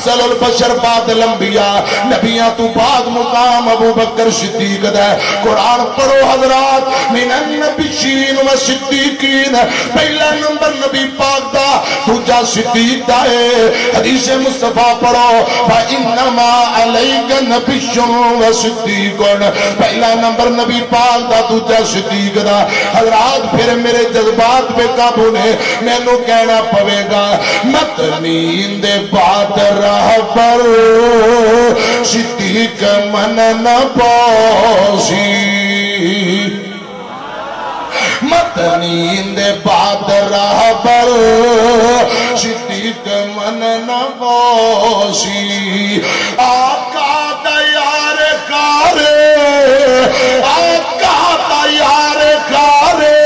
افضل البشر بعد الانبیاء نبیاں تو بعد مقام ابو بکر صدیق دا ہے قرآن پڑھو حضرات من النبیین و صدیقین پہلا نمبر نبی پاک دا دوجا صدیق دا ہے حدیث مصطفیٰ پڑھو فَإِنَّمَا عَلَيْكَ نَبِيٌّ وَصِدِّيقٌ پہلا نمبر نبی پاک دا دوجا صدیق دا حضرات پھر میرے جذبات پہ قابو نے میں نو کہنا پوے گا مت نیند بعد راہ پر صدیق من نہ پوسی مت نیند بعد راہ پر صدیق من نہ پوسی آقا تیار کارے آقا تیار کارے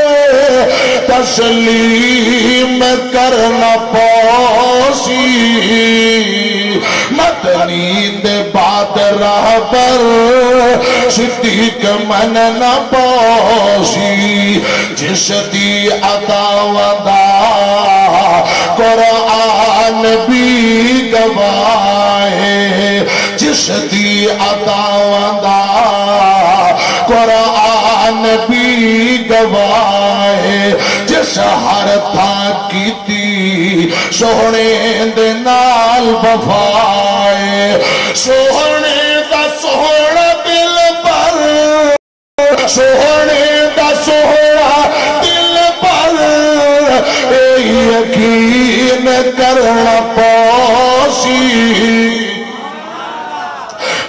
تسلیم کرنا پوسی مت نیند بعد راہ پر صدیق من نہ پوسی جس دی عطا ودا قرآن بھی گواہے جس دی عطا ودا قرآن بھی گواہے جس ہر تھا کیتی سوہنے دے نال وفائے سوہنے دا سوہنا دل پر سوہنے دا سوہنا دل پر اے یقین کرنا پوسی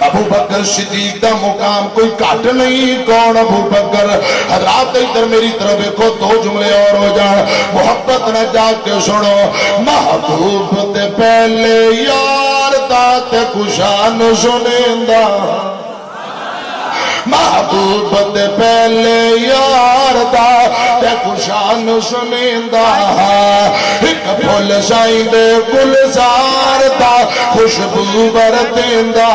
ابو بکر صدیق دا مقام کوئی کٹ نہیں کون ابو بکر حضرات ادھر میری طرف دیکھو دو جملے اور ہو جان محبت نہ جا کے سنو محبوب تے پہلے یار دا تے کشان سنیندہ محبوب تے پہلے یار دا تے کشان سنیندہ ایک پھول سائیں دے گلزار دا خوشبو بردیندہ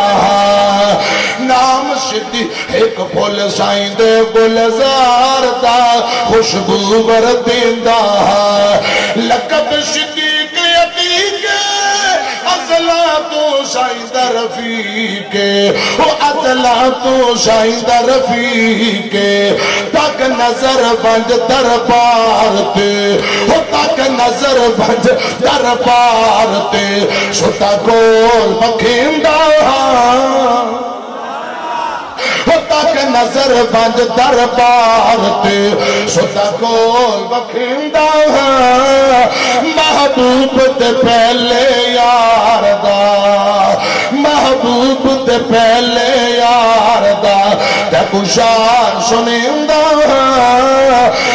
نام صدیق ایک پھول سائیں دے گلزار دا خوشبو بردیندہ لقب صدیق عتیق ازلا تو شاہد رفیق وہ ازلا تو شاہد رفیق تک نظر بنج دربار تے وہ تک نظر بنج دربار تے ستا کول بکھیندہ تک نظر بنج دربار تے ستا کول بکھیندہ محبوب تے پہلے یار دا محبوب تے پہلے یار دا تے کشان سنیندہ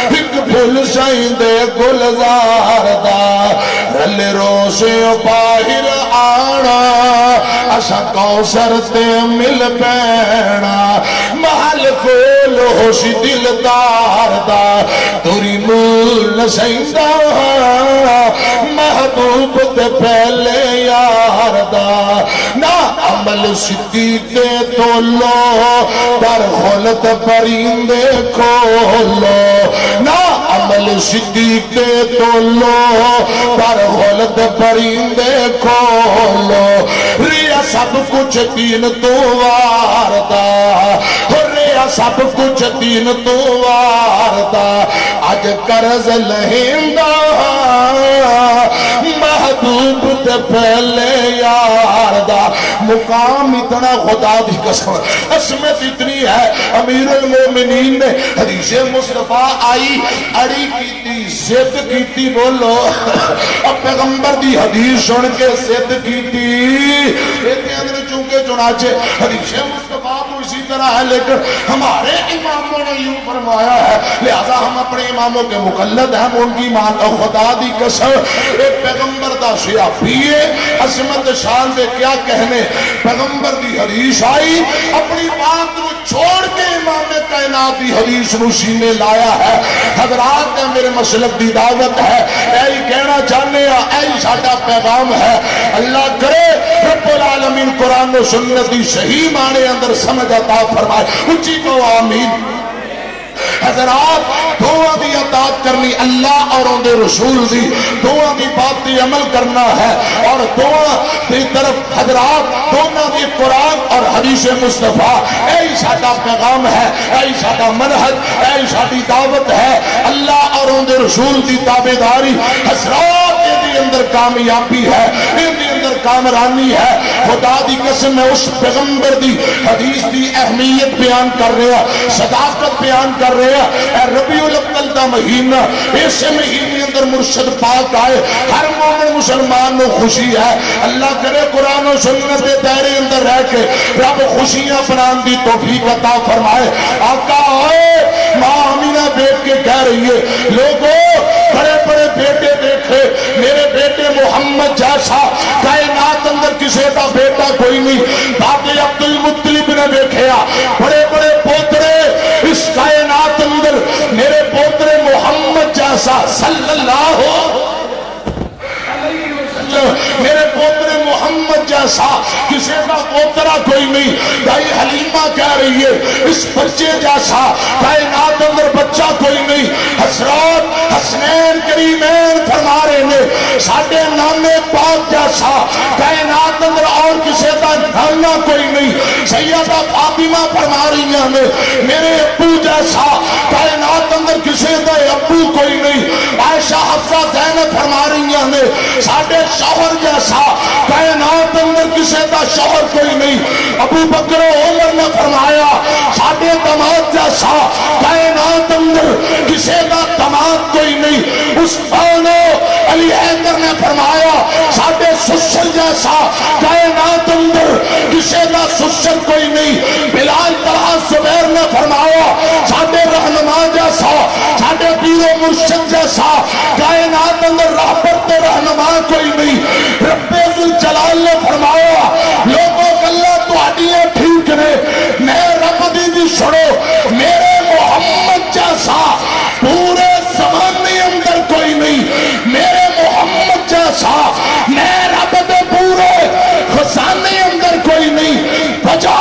ایک پھول سائیں دے گلزار دا رل روشے باہر آنا اسا کوثر تے مل پینا محل کول ہوشی دلدار دا توری مول سائندہ محبوب تے پہلے یار دا نا عمل صدیق تو لو پر خلط پرندے کھولو نا عمل صدیق تو لو پر خلط پرندے کھولو ریا سب کچھ دین تو واردا ریا سب کچھ دین تو واردا آج قرض لہندہ محبوب تے پہلے یار دا مقام اتنا خدا دی قسم عظمت اتنی ہے امیر المومنین نے حدیث مصطفیٰ آئی اڑی کیتی زد کیتی بولو اب پیغمبر دی حدیث سن کے زد کیتی ایتے اندر چونکہ چنانچہ حدیث مصطفیٰ تو اسی طرح ہے لیکن ہمارے اماموں نے یوں فرمایا ہے لہذا ہم اپنے اماموں کے مقلد ہیں ان کی مان خدا دی قسم ایک پیغمبر دا صحابیے عظمت شان دے کیا کہنے پیغمبر دی حدیث آئی اپنی بات کو چھوڑ کے امام کائنات دی حدیث نو سینے لایا ہے حضرات نے میرے مسلک دی دعوت ہے اے کہنا چاہنے اے ساڈا پیغام ہے اللہ کرے رب العالمین قرآن و سنت دی صحیح معنی اندر سمجھ عطا فرمائے اچھی کو آمین حضرات دعا دی اطاعت کرنی اللہ اور ان دے رسول دی دعا دی بات دی عمل کرنا ہے اور دعا دی طرف حضرات دونوں دی قرآن اور حدیث مصطفیٰ اے ساڈا پیغام ہے اے ساڈا منہج اے ساڈی دعوت ہے اللہ اور ان دے رسول دی تابعداری حضرات دی اندر کامیابی ہے ان دی اندر کامرانی ہے خدا دی قسم میں اس پیغمبر دی حدیث دی اہمیت بیان کر رہے ہیں صداقت بیان کر رہے ہیں اے ربیع الاول دا مہینہ اس مہینے اندر مرشد پاک آئے ہر مومن مسلمان نو خوشی ہے اللہ کرے قرآن و سنت دے دائرے اندر رہ کے رب خوشیاں بنان دی توفیق عطا فرمائے آقا آئے ماں آمینہ بیٹھ کے کہہ رہی ہے لوگوں بڑے بڑے بیٹے دیکھے میرے بیٹے محمد جیسا کائنات اندر کسے کا بیٹا کوئی نہیں بابے عبد المطلب نے دیکھیا بڑے بڑے پوترے اس کائنات اندر میرے پوترے محمد جیسا صلی اللہ میرے پوترے محمد جیسا کسی کا پوترا کوئی نہیں دائی حلیمہ کہہ رہی ہے اس بچے جیسا کائنات اندر بچہ کوئی نہیں حضرات حسنین کریمین فرما رہے نے ساڑھے نانے پاک جیسا کائنات اندر اور کسی کا نانا کوئی نہیں سیدہ فاطمہ فرما رہی ہیں میرے ابو جیسا کائنات اندر کسی کا ابو کوئی نہیں عائشہ حفصہ زینب فرما رہی ہیں ساڑھے شوہر جیسا کائنات اندر کسی کا شوہر کوئی نہیں ابو بکر و عمر نے فرمایا ساڑھے دماد جیسا کائنات اندر کسی کا دماد کوئی نہیں عثمان علی حیدر نے فرمایا ساڑھے سسر جیسا کائنات اندر کسی کا سسر کوئی نہیں بلال طلحہ زبیر نے فرمایا ساڑھے رہنما جیسا ساڑھے پیر و مرشد جیسا کائنات اندر رہبر رہنما کوئی نہیں رب ذوالجلال نے فرمایا لوگوں اللہ تو آڈیاں ٹھیک نے میں رب دی سنو میرے محمد جیسا پورے زمانے اندر کوئی نہیں میرے محمد جیسا میں رب دے پورے خزانے اندر کوئی نہیں وجہ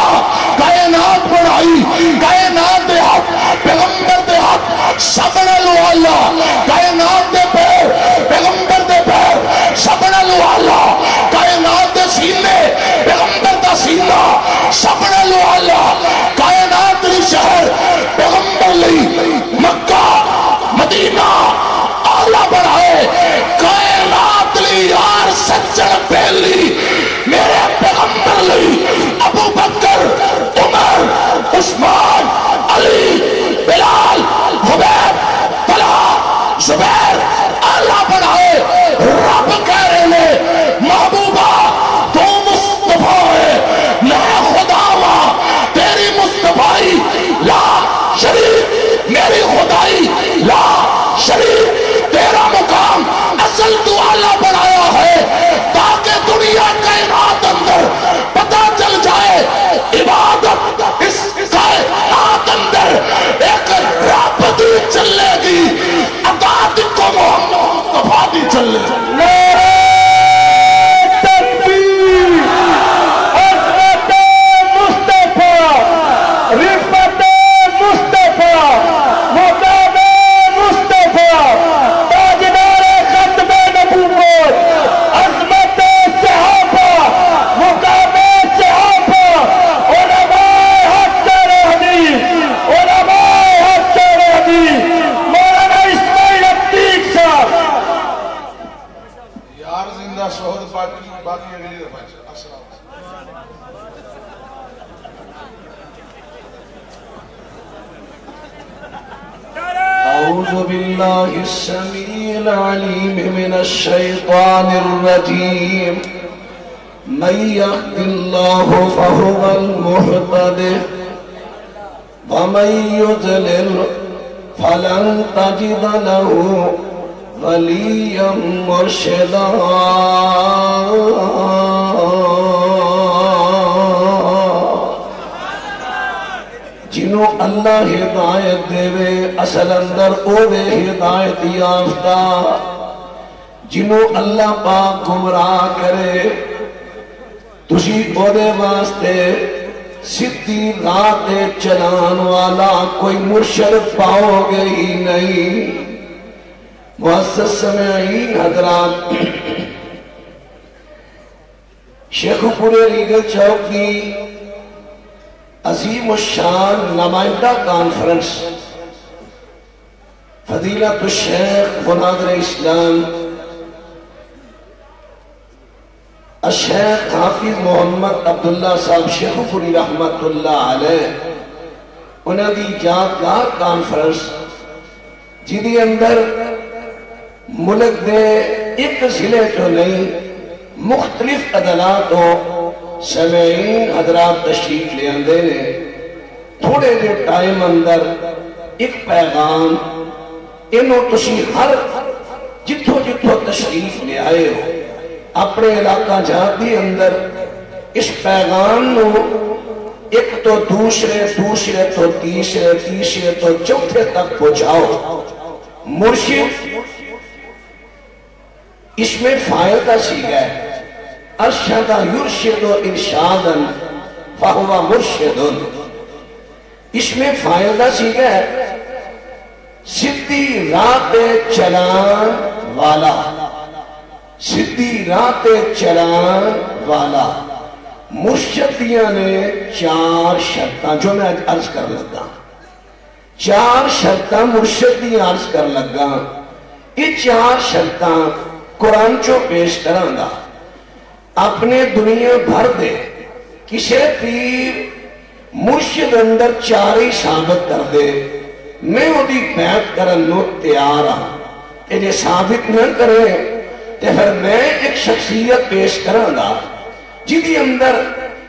کائنات بنائی کائنات دے حق پیغمبر دے حق سبن الوالا کائنات دے پیر پیغمبر دے پیر سبن الوالا کائنات دے سینے پیغمبر دا سینہ سبن الوالا کائنات دی شہر پیغمبر لی مکہ مدینہ آلہ بڑھائے کائنات لی یار سچن پہلی میرے پیغمبر لی ابو بکر عمر عثمان علی بلال حبیب طلحہ زبیر اللہ بڑھائے رب کہہ رہے نے محبوبہ تو مصطفیٰ ہے میں خدا ہوا تیری مصطفائی لا شریف میری خدائی لا شریف تیرا مقام اصل تو اللہ بڑھایا ہے تاکہ دنیا کائنات اندر پتہ چل جائے عبادت اس کائنات اندر ایک رب دی چلے گی عطاعت کو محمد مصطفیٰ دی چلے گی تکبیر عظمت مصطفیٰ رفعت مصطفیٰ مقام مصطفیٰ تاجدار ختم نبوت عظمت صحابہ مقام صحابہ علماء حق رہنی علماء حق رہنی مولانا اسماعیل عتیق صاحب یار زندہ شہد باقی اگلی دفعہ السلام أعوذ بالله السميع العليم من الشيطان الرجيم من يهد الله فهو المهتد ومن يضلل فلن تجد له وليا مرشدا جنہوں اللہ ہدایت دے وے اصل اندر اوے ہدایت یافتہ جنہوں اللہ پاک گمراہ کرے تسی اودے واسطے سیدھی راہ پہ چلان والا کوئی مرشد پاؤ گے ہی نہیں۔ معزز سامعین حضرات، شیخ پورے ریگل چوک کی عظیم الشان نمائندہ کانفرنس فضیلت الشیخ مناظر اسلام الشیخ حافظ محمد عبداللہ صاحب شیخ پوری رحمت اللہ علیہ انہاں دی یادگار کانفرنس جدی اندر ملک دے ایک ضلع تو نہیں مختلف عدالتوں سامعین حضرات تشریف لے آندے نے۔ تھوڑے دے ٹائم اندر ایک پیغام انہوں تسی ہر جتھو جتھو تشریف لے آئے ہو اپنے علاقہ جاتی اندر اس پیغام نو ایک تو دوسرے تو تیسرے تو چوتھے تک پہنچاؤ۔ مرشد اس میں فائدہ سیکھا ہے، ارشد یرشد ارشادا فہو مرشد، اس میں فائدہ سیکھا ہے سیدھی راہ پہ چلان والا، سیدھی راہ پہ چلان والا۔ مرشدیاں نے 4 شرطاں جو میں عرض کر لگا، 4 شرطاں مرشدیاں عرض کر لگا۔ یہ 4 شرطاں قرآن چو پیش کران گا، اپنے دنیا بھر دے کسے پیر مرشد اندر 4 ہی ثابت کر دے، میں وہ دی بیعت کرنو تیار ہاں۔ یہ ثابت نہ کرے تو پھر میں ایک شخصیت پیش کران گا جدی اندر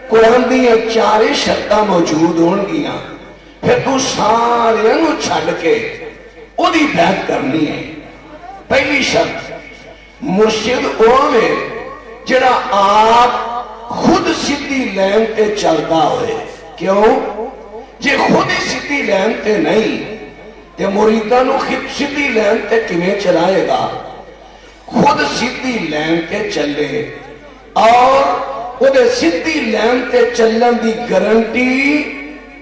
قرآن دی 4 شرطاں موجود ہون گیاں، پھر تو سارے انہوں چھڑ کے وہ دی بیعت کرنی ہے۔ پہلی شرط، مرشد اوے جڑا آپ خود سیدھی لین تے چلتا ہوئے۔ کیوں؟ جے خود ہی سیدھی لین تے نہیں تے مریدانو سیدھی لین تے کمیں چلائے گا؟ خود سیدھی لین تے چلے اور وہ دے سیدھی لین تے چلن دی گارنٹی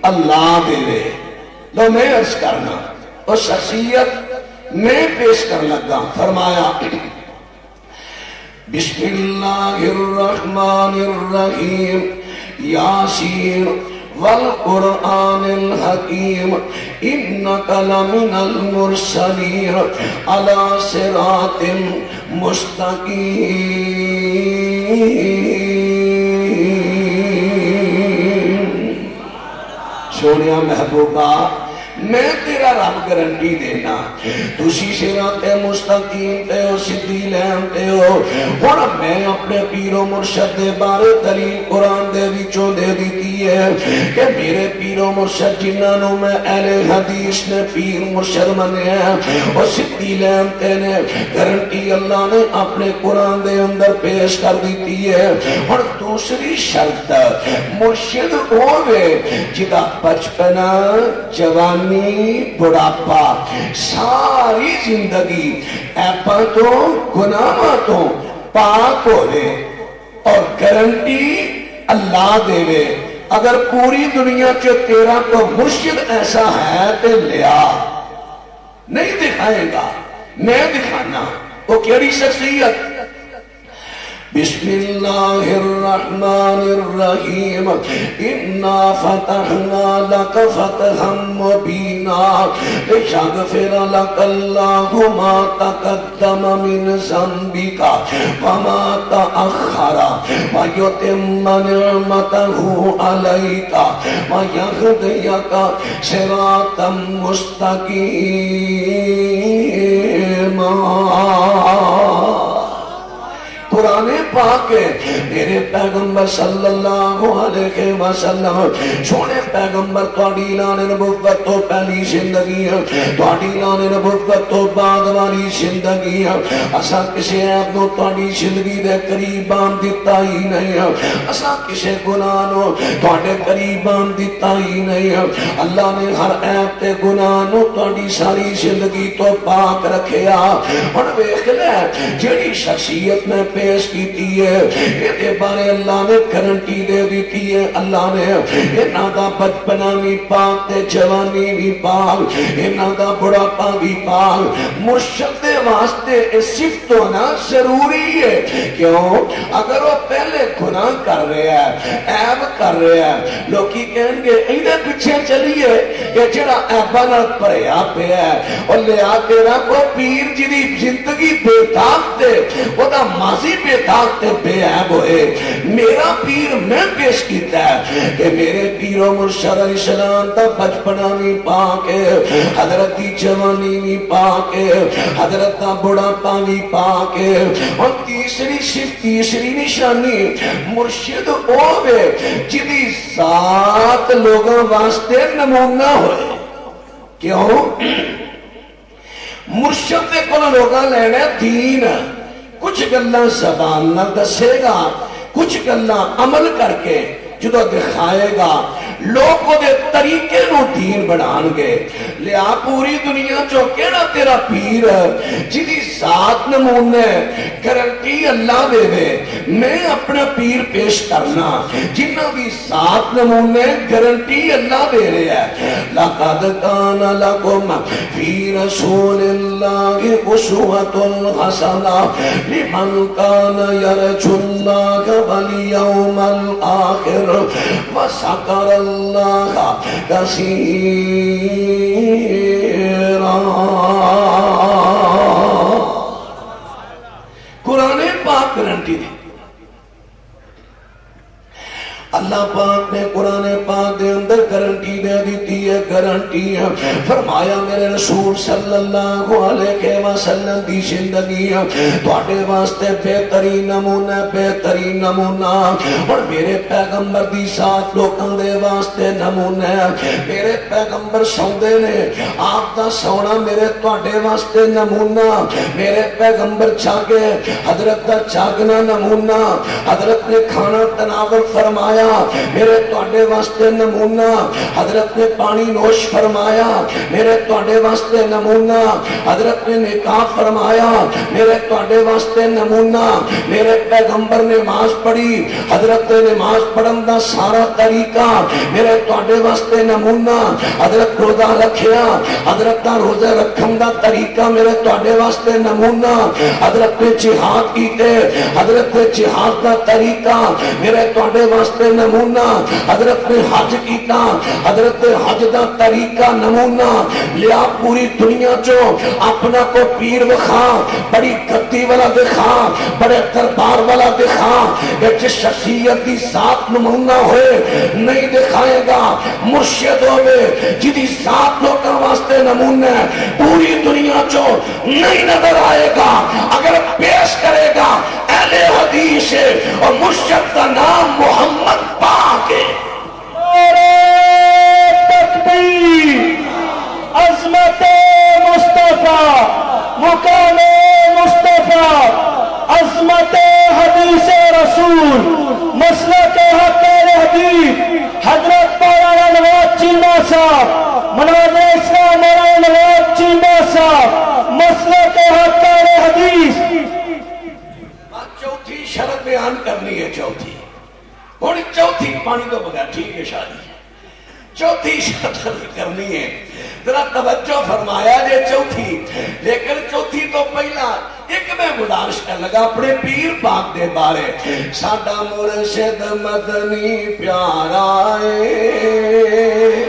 اللہ دے لے۔ لو میں عرض کرنا اور شخصیت میں پیش کر لگا، فرمایا بسم اللہ الرحمن الرحیم یاسین والقرآن الحکیم انک لمن المرسلین علی صراط مستقیم۔ سونیا محبوبہ، میں تیرا رب گارنٹی دینا تسی صراط مستقیم تے ہو، سیدھی لین تے ہو۔ اور میں اپنے پیر و مرشد دے بارے دلیل قرآن دے وچوں دے دیتی ہے کہ میرے پیر و مرشد جنہاں نو میں اہل حدیث نے پیر مرشد منے ہیں اور سیدھی لین تے نے گارنٹی اللہ نے اپنے قرآن دے اندر پیش کر دیتی ہے۔ اور دوسری شرط، مرشد ہوئے جدا بچپنا جوانی بڑھاپا ساری زندگی ایپا تو گناہ تو پاک ہوئے اور گارنٹی اللہ دے وے۔ اگر پوری دنیا چو تیرا تو مرشد ایسا ہے تے لیا نہیں دکھائے گا، میں دکھانا وہ کیڑی شخصیت۔ بسم اللہ الرحمن الرحیم انا فتحنا لک فتحا مبینا لیغفر لک اللہ ما تقدم من ذنبک وما تأخر ویتم نعمته علیک ویہدیک صراطا مستقیما۔ قرآن پاک میرے پیغمبر صلی اللہ علیہ وسلم سونے پیغمبر تواڈی اعلان نبوت تو پہلی زندگی ہے، تواڈی اعلان نبوت تو بعد والی زندگی ہے۔ اساں کسی عیب نو تواڈی زندگی دے قریب آن دیتا ہی نہیں ہے، اساں کسی گناہ نو تواڈے قریب آن دیتا ہی نہیں ہے۔ اللہ نے ہر عیب تے گناہ نو تواڈی ساری زندگی تو پاک رکھیا۔ اور ویکھ لے جڑی شخصیت میں پیش کی دیتی ہے، یہ بارے اللہ نے گارنٹی دے دیتی ہے، اللہ نے انہاں دا بچپنا بھی پاک تے جوانی بھی پاک، انہاں دا بڑھاپا بھی پاک۔ مرشد دے واسطے اس صفت ہونا ضروری ہے، کیوں؟ اگر وہ پہلے گناہ کر رہا ہے، عیب کر رہا ہے، لوکی کہیں گے ایدھے پیچھے چلیے یہ جڑا عیبہ نہ پریا پہ ہے، اور لیا تیرا کو پیر جدی زندگی بے داغ دے، وہ دا ماضی بے داغ دے بے عیب ہوئے۔ میرا پیر میں پیش کیتا ہے کہ میرے پیر و مرشد علیہ السلام دا بچپنا بھی پاک ہے، حضرت دی جوانی بھی پاک ہے، حضرت دا بڑھاپا بھی پاک ہے۔ اور تیسری صفت، تیسری نشانی مرشد ہوئے جدی ذات لوگوں واسطے نمونہ ہوئے۔ کیوں؟ مرشد دے کو لوگاں لینا دین، کچھ گلاں زبان نہ دسے گا، کچھ گلاں عمل کر کے جدو دکھائے گا، لوگ کو دے طریقے نو دین بڑھان گے۔ لیا پوری دنیا جو کیڑا تیرا پیر جدی ذات نمونے گارنٹی اللہ دے دے، میں اپنا پیر پیش کرنا جنہ دی ذات نمونے گارنٹی اللہ دے رہے ہیں۔ لَقَدْ كَانَ لَكُمْ فِي رَسُولِ اللَّهِ أُسْوَةٌ حَسَنَةٌ لِمَنْ كَانَ يَرْجُو اللَّهَ وَالْيَوْمَ الْآخِرَ وَذَكَرَ اللَّهَ كَثِيرًا۔ قرآن پاک گارنٹی دی، اللہ پاک نے قرآن پاک دے اندر گارنٹی دے دیتی ہے، گارنٹی ہے۔ فرمایا میرے رسول صلی اللہ علیہ وسلم دی زندگی تواڈے واسطے بہترین نمونہ، بہترین نمونہ۔ اور میرے پیغمبر دی ذات لوکاں دے واسطے نمونہ ہے۔ میرے پیغمبر سوندے نے، آپ دا سونا میرے تواڈے واسطے نمونہ۔ میرے پیغمبر جاگے، حضرت دا جاگنا نمونہ۔ حضرت نے کھانا تناول فرمایا، میرے تواڈے واسطے نمونہ۔ حضرت نے پانی نوش فرمایا، میرے تواڈے واسطے نمونہ۔ حضرت نے نکاح فرمایا، میرے تواڈے واسطے نمونہ۔ میرے پیغمبر نے نماز پڑھی، حضرت نے نماز پڑھن دا سارا طریقہ میرے تواڈے واسطے نمونہ۔ حضرت روزہ رکھیا، حضرت دا روزہ رکھن دا طریقہ میرے تواڈے واسطے نمونہ۔ حضرت نے جہاد کیتے، حضرت نے جہاد دا طریقہ میرے تواڈے واسطے نمونہ۔ حضرت نے حج کیتا، حضرت نے حج دا طریقہ نمونہ۔ لیا پوری دنیا چو اپنا کو پیر وکھا، بڑی گدی والا دکھا، بڑے دربار والا دکھا، جس شخصیت دی ذات نمونہ ہوئے نہیں دکھائے گا۔ مرشد ہوئے جدی ذات لوکاں واسطے نمونہ ہے، پوری دنیا چو نہیں نظر آئے گا۔ اگر پیش کرے گا اہل حدیث اور مرشد کا نام محمد پاک ہے۔ تکبیر، عظمت مصطفیٰ، مقام مصطفیٰ، عظمت حدیث رسول، مسلک حق حدیث، حضرت مولانا نواز چیمہ صاحب، مناظر اسلام مولانا نواز چیمہ صاحب، مسلک حق حدیث۔ چوتھی شرط بیان کرنی ہے، چوتھی اور چوتھی پانی تو بغیر ٹھیک ہے شادی، چوتھی شرط کرنی ہے۔ ذرا توجہ فرمایا جے چوتھی، لیکن چوتھی تو پہلا ایک میں گزارش کر لگا اپنے پیر پاک دے بارے۔ ساڈا مرشد مدنی پیارا ہے،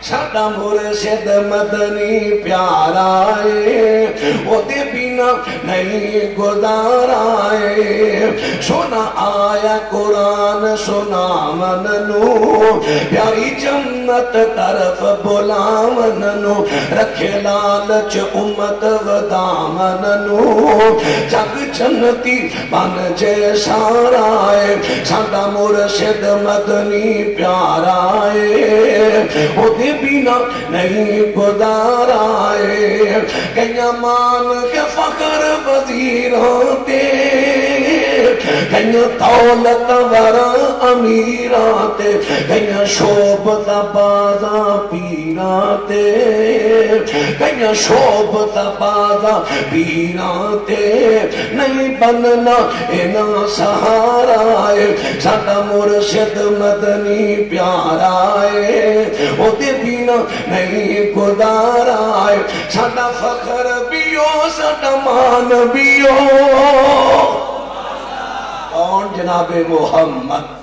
ساڈا مرشد مدنی پیارا ہے، وہ دے بنا نہیں گزارا ہے۔ سنا آیا قرآن سنا مننو، پیاری جنت طرف بلا مننو، رکھے لالچ امت ودا مننو، جگ جنتی بن جے سارا ہے۔ ساڈا مرشد مدنی پیارا ہے، وہ دے بنا نہیں گزارا ہے۔ کیا مان کے فخر وزیروں تے، گئیاں دولت ورا امیران تے گئیاں شوبت بازاں پیران تے گئیاں شوبت بازاں پیران تے نہیں بننا اینا سہارا ہے ساڈا مرشد مدنی پیارا ہے او دے بینا نہیں گزارا ہے ساڈا فخر بیو ساڈا مان بیو کون جناب محمد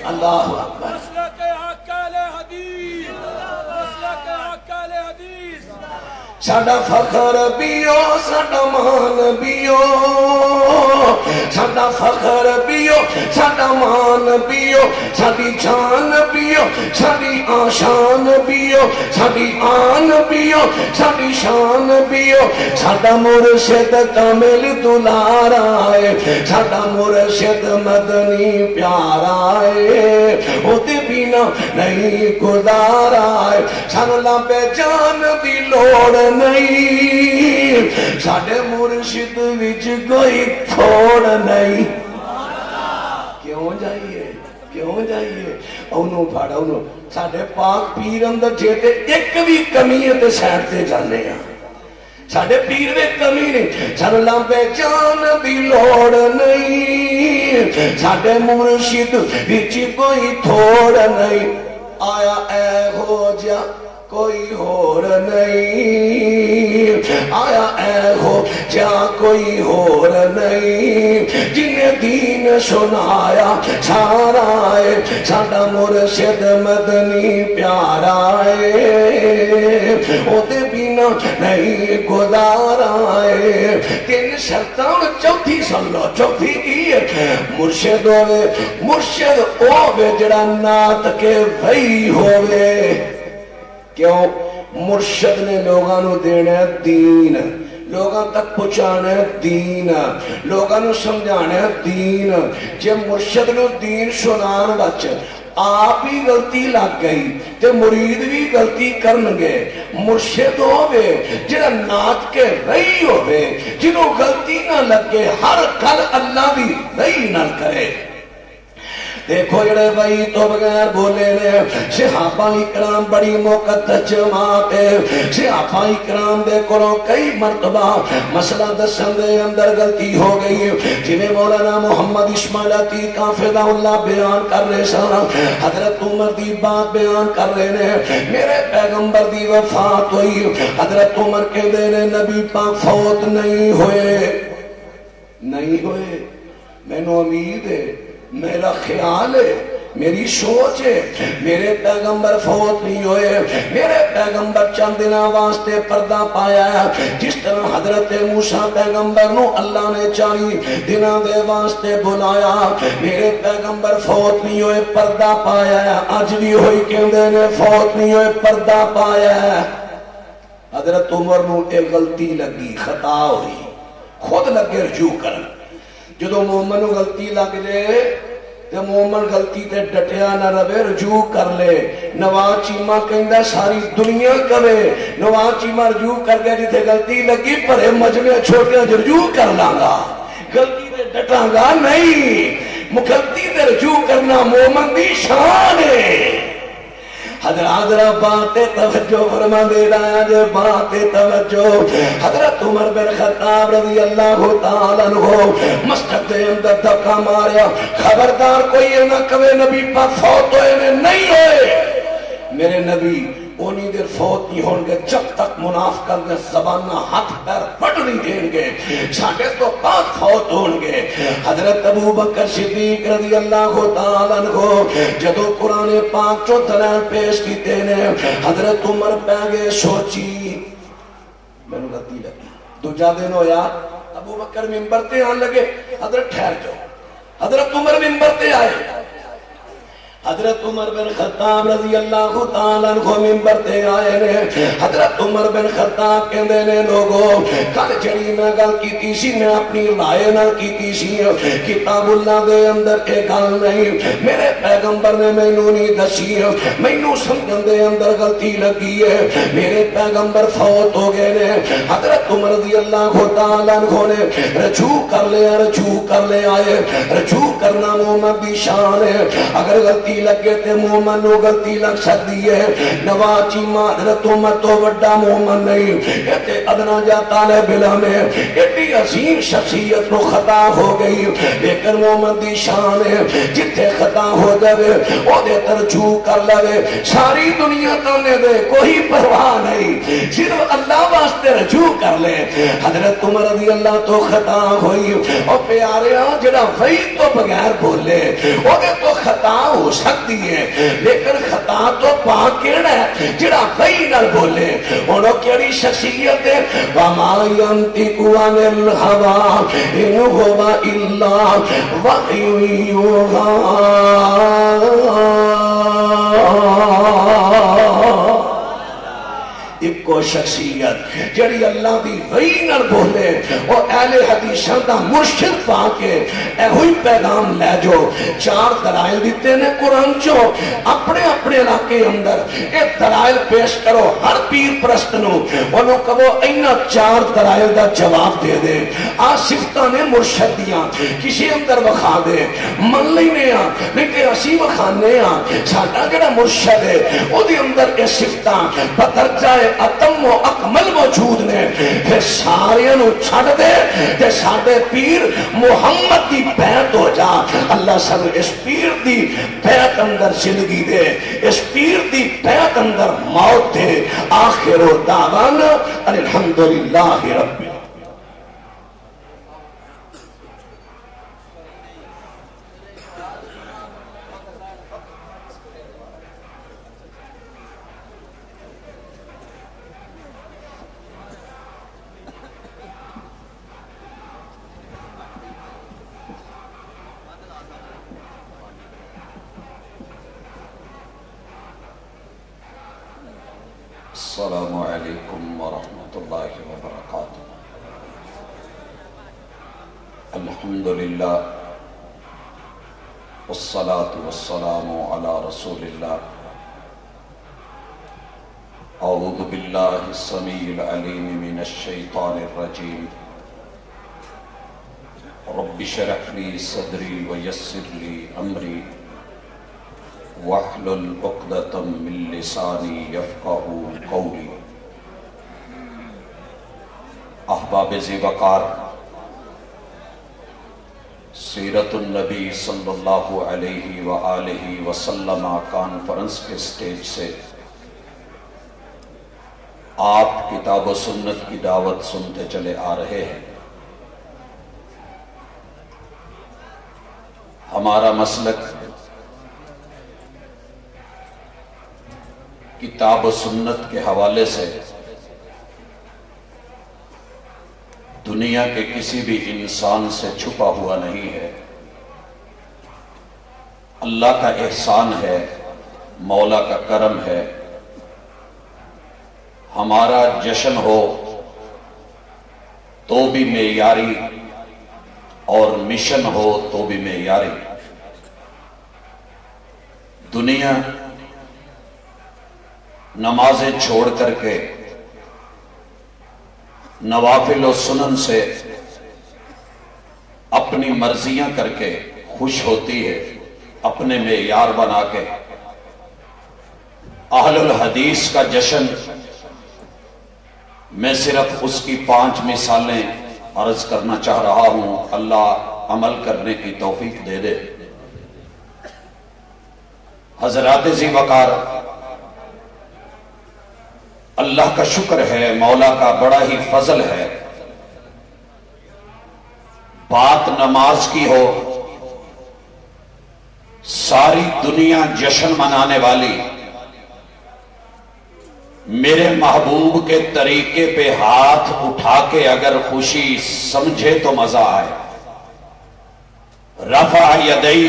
اللہ اکبر ساڈا فخر بیو ساڈا مان بیو ساڈا فخر بیو ساڈا مان بیو ساڈی جان بیو ساڈی آشان بیو ساڈی آن بیو ساڈی شان بیو ساڈا مرشد کامل دلارا ہے ساڈا مرشد مدنی پیارا ہے او دے بنا نہیں گزارا ہے سانو لمبے جان دی لوڑ نہیں ساڈے مرشد وچ کوئی تھوڑ نہیں کیوں جائیے انہوں پھاڑا انہوں ساڈے پاک پیر اندر جیتے ایک بھی کمی ہے تے سائڈ تے جانے ہیں ساڈے پیر میں کمی نہیں سانو لمبے جان دی لوڑ نہیں ساڈے مرشد وچ کوئی تھوڑ نہیں آیا اے ہو جا کوئی اور نہیں آیا اے ہو جا کوئی اور نہیں جنہیں دین سنایا سارا ہے ساڈا مرشد مدنی پیارا ہے او دے بنا نہیں گزارا ہے تین شرطاں چوتھی سن لو چوتھی کی ہے مرشد ہوئے مرشد ہوئے جڑا نات کے بھئی ہوئے کیوں مرشد نے لوگاں نو دینا دین لوگاں تک پہنچانا دین لوگاں نو سمجھانا دین جے مرشد نو دین سنان بچ آپ ہی غلطی لگ گئی تے مرید بھی غلطی کرنگے مرشد ہوئے جنہاں نات کے رہی ہوئے جنہوں غلطی نہ لگے ہر کل اللہ بھی رہی نہ کرے دیکھو جڑے بھائی تو بغیر بولے نے صحابہ اکرام بڑی مقدس جماعت ہے صحابہ اکرام دے کولوں کئی مرتبہ مسئلہ دسن دے اندر غلطی ہو گئی جنہیں مولانا محمد اسماعیل عتیق حافظہ اللہ بیان کر رہے سن حضرت عمر دی بات بیان کر رہے نے میرے پیغمبر دی وفات ہوئی حضرت عمر کے دینے نبی پاک فوت نہیں ہوئے میں نو امید ہے میرا خیال ہے میری سوچ ہے میرے پیغمبر فوت نہیں ہوئے میرے پیغمبر چند دن واسطے پردہ پایا ہے جس طرح حضرت موسیٰ پیغمبر نو اللہ نے 40 دنوں دے واسطے بلایا میرے پیغمبر فوت نہیں ہوئے پردہ پایا ہے آج بھی ہوئی کہندے نے فوت نہیں ہوئے پردہ پایا ہے حضرت عمر نو ایک غلطی لگی خطا ہوئی خود لگے رجوع کرن جدو مومن غلطی لگ جائے تو مومن غلطی تے ڈٹیا نہ رہے رجوع کر لے نواز چیمہ کہندہ ساری دنیا کرے نواز چیمہ رجوع کر گیا جتے غلطی لگی پرے مجمع چھوٹے رجوع کر لانگا غلطی تے ڈٹانگا نہیں غلطی تے رجوع کرنا مومن دی شان ہے حضرات بات توجہ فرما دے رہا ہے بات توجہ حضرت عمر بن خطاب رضی اللہ تعالیٰ عنہ مسجد دے اندر دھکا ماریا خبردار کوئی نہ کہے نبی پاک فوت ہوئے نہیں ہوئے میرے نبی انہی دیر فوت نہیں ہونگے جب تک منافقت نے زبانہ ہاتھ پیر پڑ نہیں دیں گے ساڑھے تو بعد فوت ہونگے حضرت ابو بکر صدیق رضی اللہ تعالیٰ عنہ جدو قرآن پاک جو دلائل پیش کیتے نے حضرت عمر پہنگے سوچی میں نے غلطی لگی دو جا دن ہو یا ابو بکر ممبر تے آن لگے حضرت ٹھہر جاؤ حضرت عمر ممبر تے آئے حضرت عمر بن خطاب رضی اللہ تعالیٰ عنہ منبر تے آئے نے. حضرت عمر بن خطاب کہندے نے لوگو کل جڑی میں گل کیتی سی میں اپنی رائے نال کیتی سی. کتاب اللہ دے اندر اے گل نہیں میرے پیغمبر نے مینوں نہیں دسی. مینوں سمجھن دے اندر غلطی لگی ہے. میرے پیغمبر فوت ہو گئے نے. حضرت عمر رضی اللہ تعالیٰ عنہ نے رجوع کر لے آئے. رجوع کرنا مومن دی شان ہے. اگر غلطی لگے تے مومن نو غلطی لگ سکتی ہے. نواز چیمہ حضرت عمر تو وڈا مومن نہیں تے ادنا جا طالب علم ہے. ایڈی عظیم شخصیت نو خطا ہو گئی لیکن مومن دی شان ہے جتھے خطا ہو جائے او دے ترجوع کر لے. ساری دنیا تانے دے کوئی پرواہ نہیں صرف اللہ واسطے رجوع کر لے. حضرت عمر رضی اللہ تو خطا ہوئی اور پیاریا جڑا وحی تو بغیر بولے او دے تو خطا ہو سکتی ہے لیکن خطا تو پاک کیڑا ہے جڑا وحی نال بولے. انہوں کیڑی شخصیت ہے وما ينطق عن الهوى ان هو الا وحی یوحی. ایک کو شخصیت جڑی اللہ دی وحی نال بولے اور اہل حدیثاں دا مرشد پا کے ایہی پیغام لے جو. 4 دلائل دیتے نے قرآن چو اپنے اپنے علاقے اندر ایک دلائل پیش کرو. ہر پیر پرست نو انہوں کہو اینا 4 دلائل دا جواب دے دے. صفتاں نے مرشد دیاں کسی اندر وکھا دے من لینے نہیں کہ اسی وکھانے ساڈا جڑا مرشد ہے او دے اندر اے صفتاں بدرجہ اتم و اکمل موجود نے. پھر سارے نو چھڑ دے تے ساڈے پیر محمد دی بیعت ہو جا. اللہ سب اس پیر دی بیعت اندر زندگی دے اس پیر دی بیعت اندر موت دے. آخر دعوانا الحمدللہ رب. السلام علیکم ورحمۃ اللہ وبرکاتہ. الحمدللہ والصلاة والسلام علی رسول اللہ. اعوذ باللہ السمیع العلیم من الشیطان الرجیم. رب اشرح لی صدری ویسر لی امری وَاحْلُلْ عُقْدَةً مِّن لِّسَانِي يَفْقَهُوا قَوْلِي. احباب ذی وقار سیرت النبی صلی اللہ علیہ وآلہ وسلم کانفرنس کے سٹیج سے آپ کتاب و سنت کی دعوت سنتے چلے آ رہے ہیں. ہمارا مسلک کتاب و سنت کے حوالے سے دنیا کے کسی بھی انسان سے چھپا ہوا نہیں ہے. اللہ کا احسان ہے, مولا کا کرم ہے. ہمارا جشن ہو تو بھی معیاری اور مشن ہو تو بھی معیاری. دنیا نمازیں چھوڑ کر کے نوافل و سنن سے اپنی مرضیاں کر کے خوش ہوتی ہے, اپنے معیار بنا کے. اہل الحدیث کا جشن میں صرف اس کی 5 مثالیں عرض کرنا چاہ رہا ہوں. اللہ عمل کرنے کی توفیق دے دے. حضرات ذی وقار, اللہ کا شکر ہے, مولا کا بڑا ہی فضل ہے. بات نماز کی ہو, ساری دنیا جشن منانے والی, میرے محبوب کے طریقے پہ ہاتھ اٹھا کے اگر خوشی سمجھے تو مزہ آئے. رفع یدئی,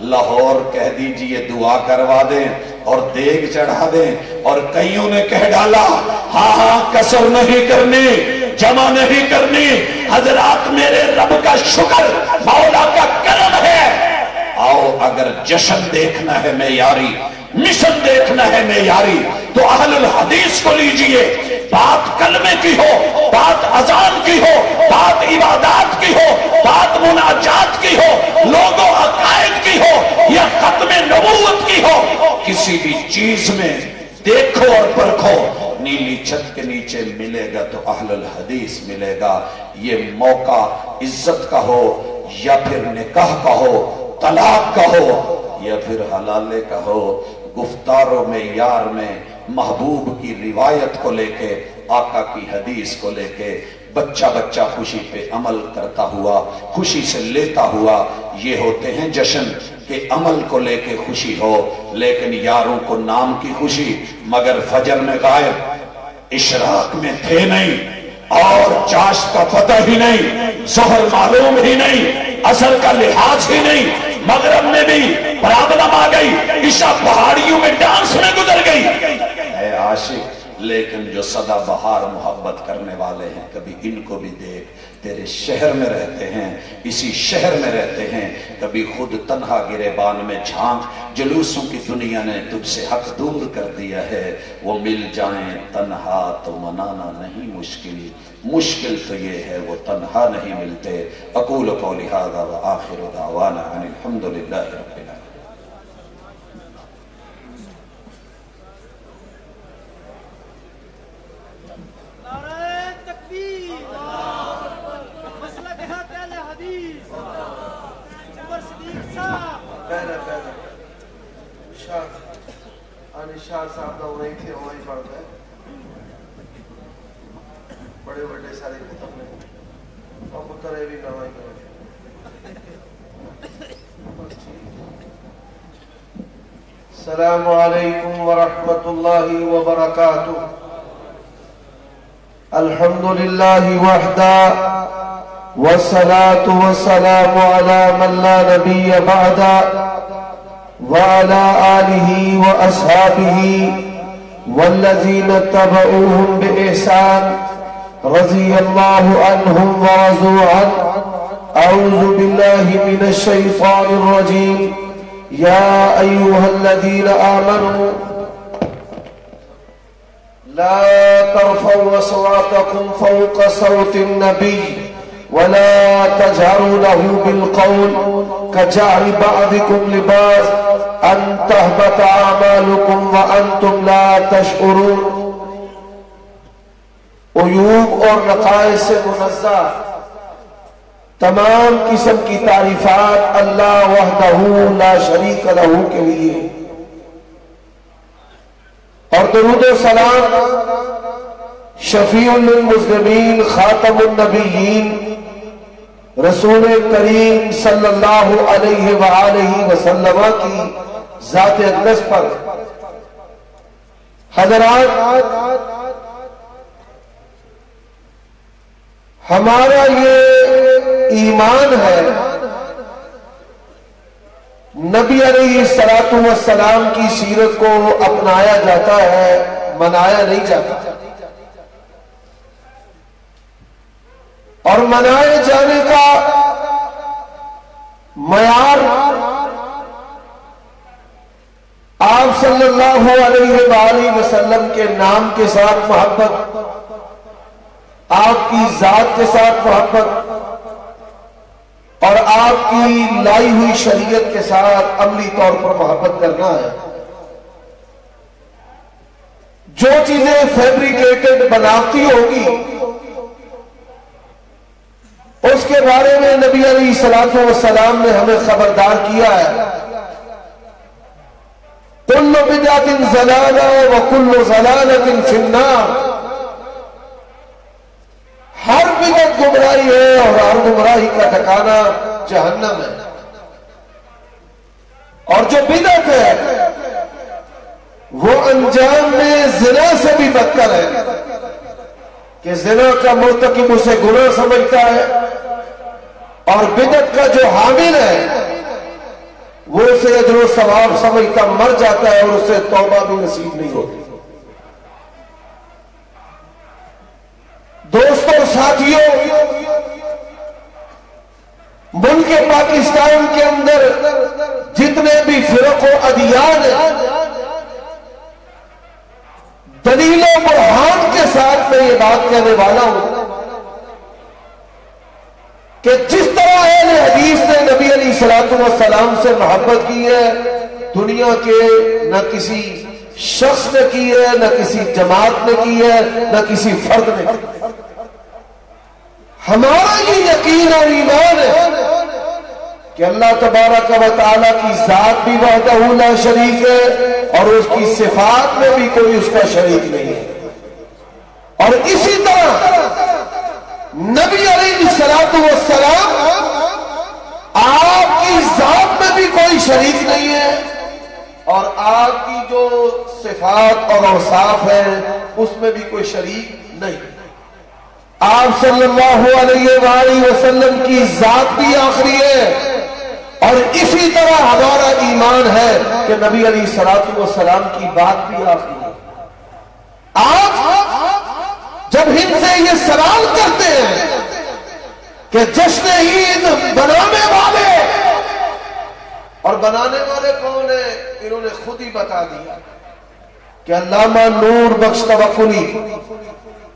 لاہور کہہ دیجئے دعا کروا دیں اور دیگ چڑھا دیں، اور کئیوں نے کہہ ڈالا ہاں ہاں کسر نہیں کرنی، جمع نہیں کرنی، حضرات میرے رب کا شکر، مولا کا کرم ہے۔ آؤ اگر جشن دیکھنا ہے معیاری، مشن دیکھنا ہے معیاری، تو اہل الحدیث کو لیجئے، بات کلمے کی ہو، بات اذان کی ہو، بات عبادات کی ہو، بات مناجات کی ہو، لوگوں عقائد کی ہو یا ختم نبوت کی ہو، کسی بھی چیز میں دیکھو اور پرکھو، نیلی چھت کے نیچے ملے گا تو اہل الحدیث ملے گا۔ یہ موقع عزت کا ہو یا پھر نکاح کا ہو، طلاق کا ہو یا پھر حلالے کا ہو، گفتار و معیار میں محبوب کی روایت کو لے کے، آقا کی حدیث کو لے کے، بچہ بچہ خوشی پہ عمل کرتا ہوا، خوشی سے لیتا ہوا، یہ ہوتے ہیں جشن کہ عمل کو لے کے خوشی ہو، لیکن یاروں کو نام کی خوشی مگر فجر میں غائب، اشراق میں تھے نہیں، اور چاشت کا پتہ ہی نہیں، ظہر معلوم ہی نہیں، عصر کا لحاظ ہی نہیں، مغرب میں بھی پرابلم آ گئی، عشاء پہاڑیوں میں ڈانس میں گزر گئی۔ اے عاشق، لیکن جو سدا بہار محبت کرنے والے ہیں، کبھی ان کو بھی دیکھ، تیرے شہر میں رہتے ہیں، اسی شہر میں رہتے ہیں، کبھی خود تنہا گریبان میں جھانک، جلوسوں کی دنیا نے تجھ سے حق دور کر دیا ہے، وہ مل جائیں تنہا تو منانا نہیں مشکل، مشکل تو یہ ہے وہ تنہا نہیں ملتے۔ اقول قولی ھذا وآخر دعوانا ان الحمدللہ رب العالمین۔ شاہ صاحب کا وہی تھے وہی پڑھتے ہیں، بڑے بڑے سارے ختم نے اور پتر بھی نوائی کرے۔ السلام علیکم ورحمۃ اللہ وبرکاتہ۔ الحمدللہ وحدہ والصلاة والسلام علی من لا نبی بعدہ وعلى آله وأصحابه والذين اتبعوهم بإحسان رضي الله عنهم ورضوا عنه۔ أعوذ بالله من الشيطان الرجيم۔ يا أيها الذين آمنوا لا ترفعوا أصواتكم فوق صوت النبي ولا تجهروا له بالقول كجهر بعضكم لبعض ان تهبط اعمالكم وانتم لا تشعرون۔ عیوب اور نقائص سے منزہ تمام قسم کی تعریفات اللہ وحدہ لا شریک لہ کے لیے، اور درود و سلام شفیع للمذنبین خاتم النبیین رسول کریم صلی اللہ علیہ وآلہ وسلم کی ذات اقدس پر۔ حضرات، ہمارا یہ ایمان ہے، نبی علیہ السلام کی سیرت کو اپنایا جاتا ہے، منایا نہیں جاتا، اور منائے جانے کا معیار آپ صلی اللہ علیہ وآلہ وسلم کے نام کے ساتھ محبت، آپ کی ذات کے ساتھ محبت، اور آپ کی لائی ہوئی شریعت کے ساتھ عملی طور پر محبت کرنا ہے۔ جو چیزیں فیبریکیٹڈ بناوٹی ہوگی اس کے بارے میں نبی علیہ السلام نے ہمیں خبردار کیا ہے۔ کل بدعۃ ضلالہ وکل ضلالۃ فی النار، ہر بدعت گمراہی ہے اور ہر گمراہی کا ٹھکانہ جہنم ہے۔ اور جو بدعت ہے وہ انجام میں زنا سے بھی بدتر ہے، کہ زنا کا مرتکب اسے گناہ سمجھتا ہے، اور بدعت کا جو حامل ہے وہ اسے اجر و ثواب سمجھتا مر جاتا ہے اور اسے توبہ بھی نصیب نہیں ہوتی۔ دوستوں اور ساتھیوں، ملک پاکستان کے اندر جتنے بھی فرق و ادیان ہیں، دلیل و برہان کے ساتھ میں یہ بات کہنے والا ہوں کہ جس طرح اہل حدیث نے نبی علیہ الصلوۃ والسلام سے محبت کی ہے، دنیا کے نہ کسی شخص نے کی ہے، نہ کسی جماعت نے کی ہے، نہ کسی فرد نے کی ہے۔ ہمارا یہ یقین اور ایمان ہے کہ اللہ تبارک و تعالیٰ کی ذات بھی وحدہ لا شریک ہے اور اس کی صفات میں بھی کوئی اس کا شریک نہیں ہے، اور اسی طرح نبی علیہ الصلوۃ والسلام آپ کی ذات میں بھی کوئی شریک نہیں ہے، اور آپ کی جو صفات اور اوصاف ہیں اس میں بھی کوئی شریک نہیں۔ آپ صلی اللہ علیہ وآلہ وسلم کی ذات بھی آخری ہے، اور اسی طرح ہمارا ایمان ہے کہ نبی علیہ الصلوۃ والسلام کی بات بھی آخری ہے۔ آپ جب ہم سے یہ سوال کرتے ہیں کہ جشن عید بنانے والے، اور بنانے والے کون ہیں؟ انہوں نے خود ہی بتا دیا کہ علامہ نور بخش توکلی،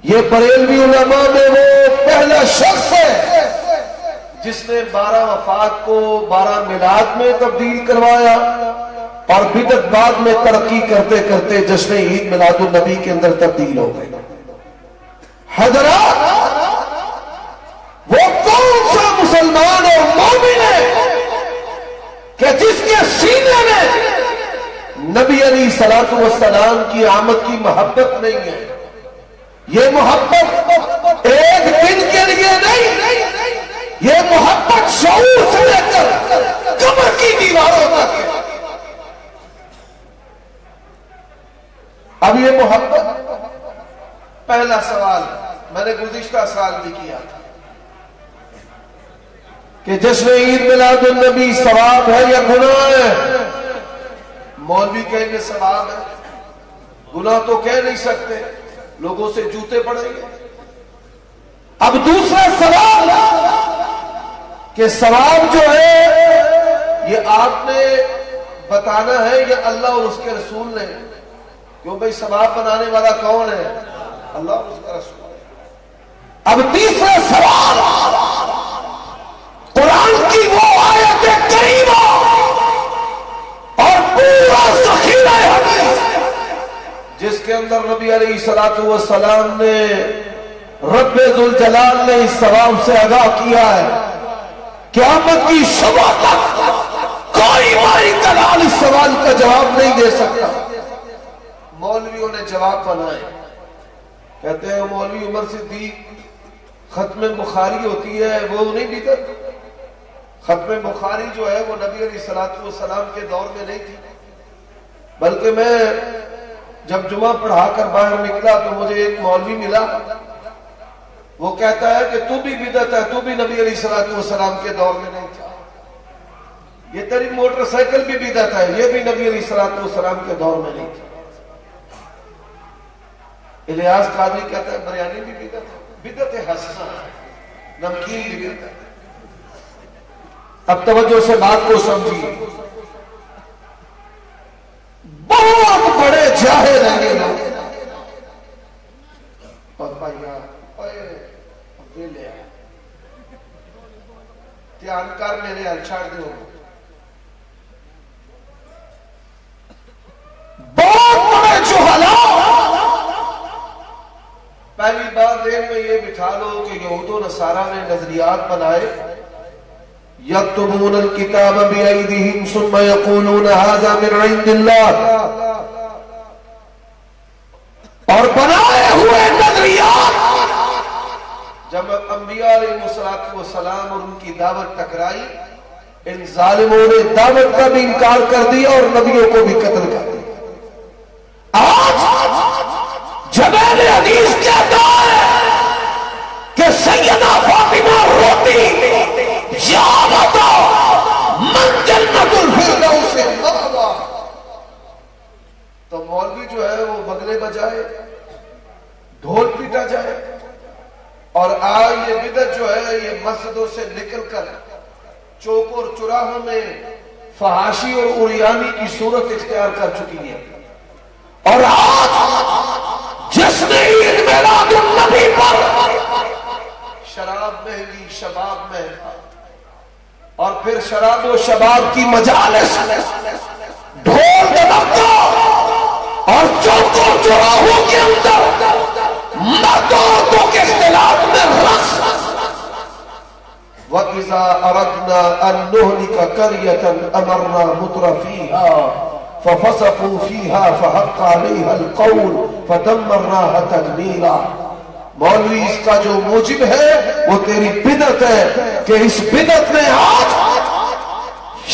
یہ بریلوی علماء میں وہ پہلا شخص ہے جس نے 12 وفات کو 12 میلاد میں تبدیل کروایا، اور بدعت بعد میں ترقی کرتے کرتے جشن عید میلاد النبی کے اندر تبدیل ہو گئے۔ حضرات، وہ کون سا مسلمان اور مومن ہے کہ جس کے سینے میں نبی علیہ الصلوۃ والسلام کی آمد کی محبت نہیں ہے؟ یہ محبت ایک دن کے لیے نہیں، یہ محبت شعور سے لے کر قبر کی دیواروں تک ہے۔ اب یہ محبت، پہلا سوال میں نے گزشتہ سال بھی کیا تھا کہ جشن عید میلاد النبی ثواب ہے یا گناہ ہے؟ مولوی کہیں گے ثواب ہے، گناہ تو کہہ نہیں سکتے، لوگوں سے جوتے پڑیں گے۔ اب دوسرا سوال کہ ثواب جو ہے یہ آپ نے بتانا ہے یا اللہ اور اس کے رسول نے؟ کیوں بھائی ثواب بنانے والا کون ہے؟ اللہ اور اس کا رسول ہے۔ اب تیسرا سوال، قرآن کی وہ آیت کریمہ اور پورا ذخیرہ حدیث جس کے اندر نبی علیہ الصلوۃ والسلام نے رب ذوالجلال نے اس ثواب سے آگاہ کیا ہے، قیامت کی صبح تک کوئی مائی کلال اس سوال کا جواب نہیں دے سکتا۔ مولویوں نے جواب بنائے، کہتے ہیں مولوی عمر صدیق، ختم بخاری ہوتی ہے وہ نہیں بدعت؟ ختم بخاری جو ہے وہ نبی علیہ الصلوۃ والسلام کے دور میں نہیں تھی، بلکہ میں جب جمعہ پڑھا کر باہر نکلا تو مجھے ایک مولوی ملا، وہ کہتا ہے کہ تو بھی بدعت ہے، تو بھی نبی علیہ الصلوۃ والسلام کے دور میں نہیں تھا، یہ تیری موٹر سائیکل بھی بدعت ہے، یہ بھی نبی علیہ الصلوۃ والسلام کے دور میں نہیں تھا۔ الیاس قادری کہتا ہے بریانی بھی بدعت ہے، بدعت حسنہ ہے، نمکین بھی بدعت ہے۔ اب توجہ سے بات کو سمجھیے، بہت بڑے جاہل ہیں یہ لوگ، اور بھائی دھیان کر میرے حل چھاڑ دے، بہت بڑے جہلاء۔ پہلی بات ذہن میں یہ بٹھا لو کہ یہود و نصارہ نے نظریات بنائے، یکتبون الکتاب بایدیہم ثم یقولون ھذا من عند اللہ، اور بنائے ہوئے نظریات جب انبیاء علیہ السلام اور ان کی دعوت ٹکرائی، ان ظالموں نے دعوت کا بھی انکار کر دیا اور نبیوں کو بھی قتل کر دیا۔ آج جب اہل حدیث کہتا ہے کہ سیدہ فاطمہ روتی یا بتا من جنت الفردوس تبلے بجائے، ڈھول پیٹا جائے، اور آج یہ بدعت جو ہے یہ مسجدوں سے نکل کر چوک اور چوراہوں میں فحاشی اور عریانی کی صورت اختیار کر چکی ہے۔ اور آج جس نے عید میلاد النبی پر شراب مہنگی، شباب مہنگا، اور پھر شراب و شباب کی مجالس، ڈھول دھمکا اور چوکوں چوراہوں کے اندر مردوں عورتوں کے اختلاط میں رقص۔ وَإِذَا أَرَدْنَا أَن نُهْلِكَ قَرْيَةً أَمَرْنَا مُتْرَفِيهَا فَفَسَقُوا فِيهَا فَحَقَّ عَلَيْهَا الْقَوْلُ فَدَمَّرْنَاهَا تَدْمِيرًا۔ مولوی اس کا جو موجب ہے وہ تیری بدعت ہے کہ اس بدعت میں آج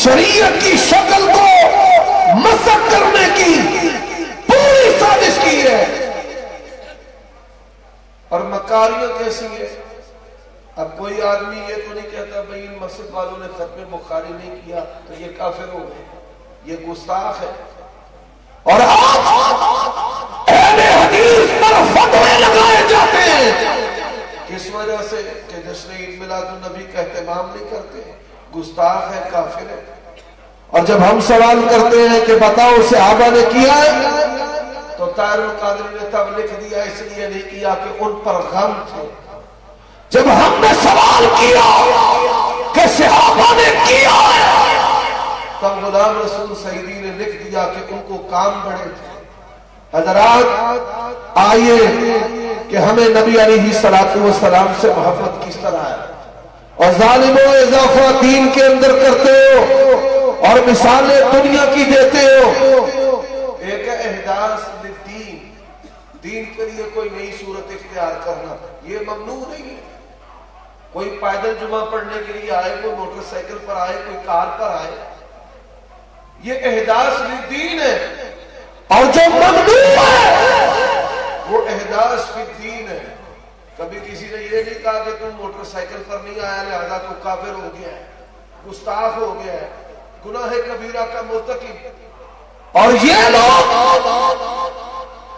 شریعت کی شکل کو مسخ کرنے کی پوری سازش کی ہے۔ اور مکاریوں کیسی ہے؟ اب کوئی آدمی یہ تو نہیں کہتا بھئی ان مسجد والوں نے ختم بخاری نہیں کیا تو یہ کافر ہو گئے، یہ گستاخ ہے۔ اور آج اہل حدیث پر فتوے لگائے جاتے ہیں کس وجہ سے کہ جشن عید میلاد النبی کا اہتمام نہیں کرتے، گستاخ ہے، کافر ہے۔ اور جب ہم سوال کرتے ہیں کہ بتاؤ صحابہ نے کیا ہے تو طاہر القادری نے تب لکھ دیا اس لیے نہیں کیا کہ ان پر غم تھے۔ جب ہم نے سوال کیا کہ صحابہ نے کیا ہے تب غلام رسول سعیدی نے لکھ دیا کہ ان کو کام بڑے تھے۔ حضرات آئیے کہ ہمیں نبی علیہ السلام سے محبت کس طرح ہے، اور ظالم و اضافہ دین کے اندر کرتے ہو اور مثالیں دنیا کی دیتے ہو۔ ایک ہے احداث للدین، دین کے لیے کوئی نئی صورت اختیار کرنا، یہ ممنوع نہیں ہے۔ کوئی پیدل جمعہ پڑھنے کے لیے آئے، کوئی موٹر سائیکل پر آئے، کوئی کار پر آئے، یہ احداث للدین ہے۔ اور جو ممنوع ہے وہ احداث فی الدین ہے۔ کبھی کسی نے یہ نہیں کہا کہ تم موٹر سائیکل پر نہیں آیا لہذا تو کافر ہو گیا ہے، گستاخ ہو گیا ہے، گناہ کبیرہ کا مرتکب۔ اور یہ لوگ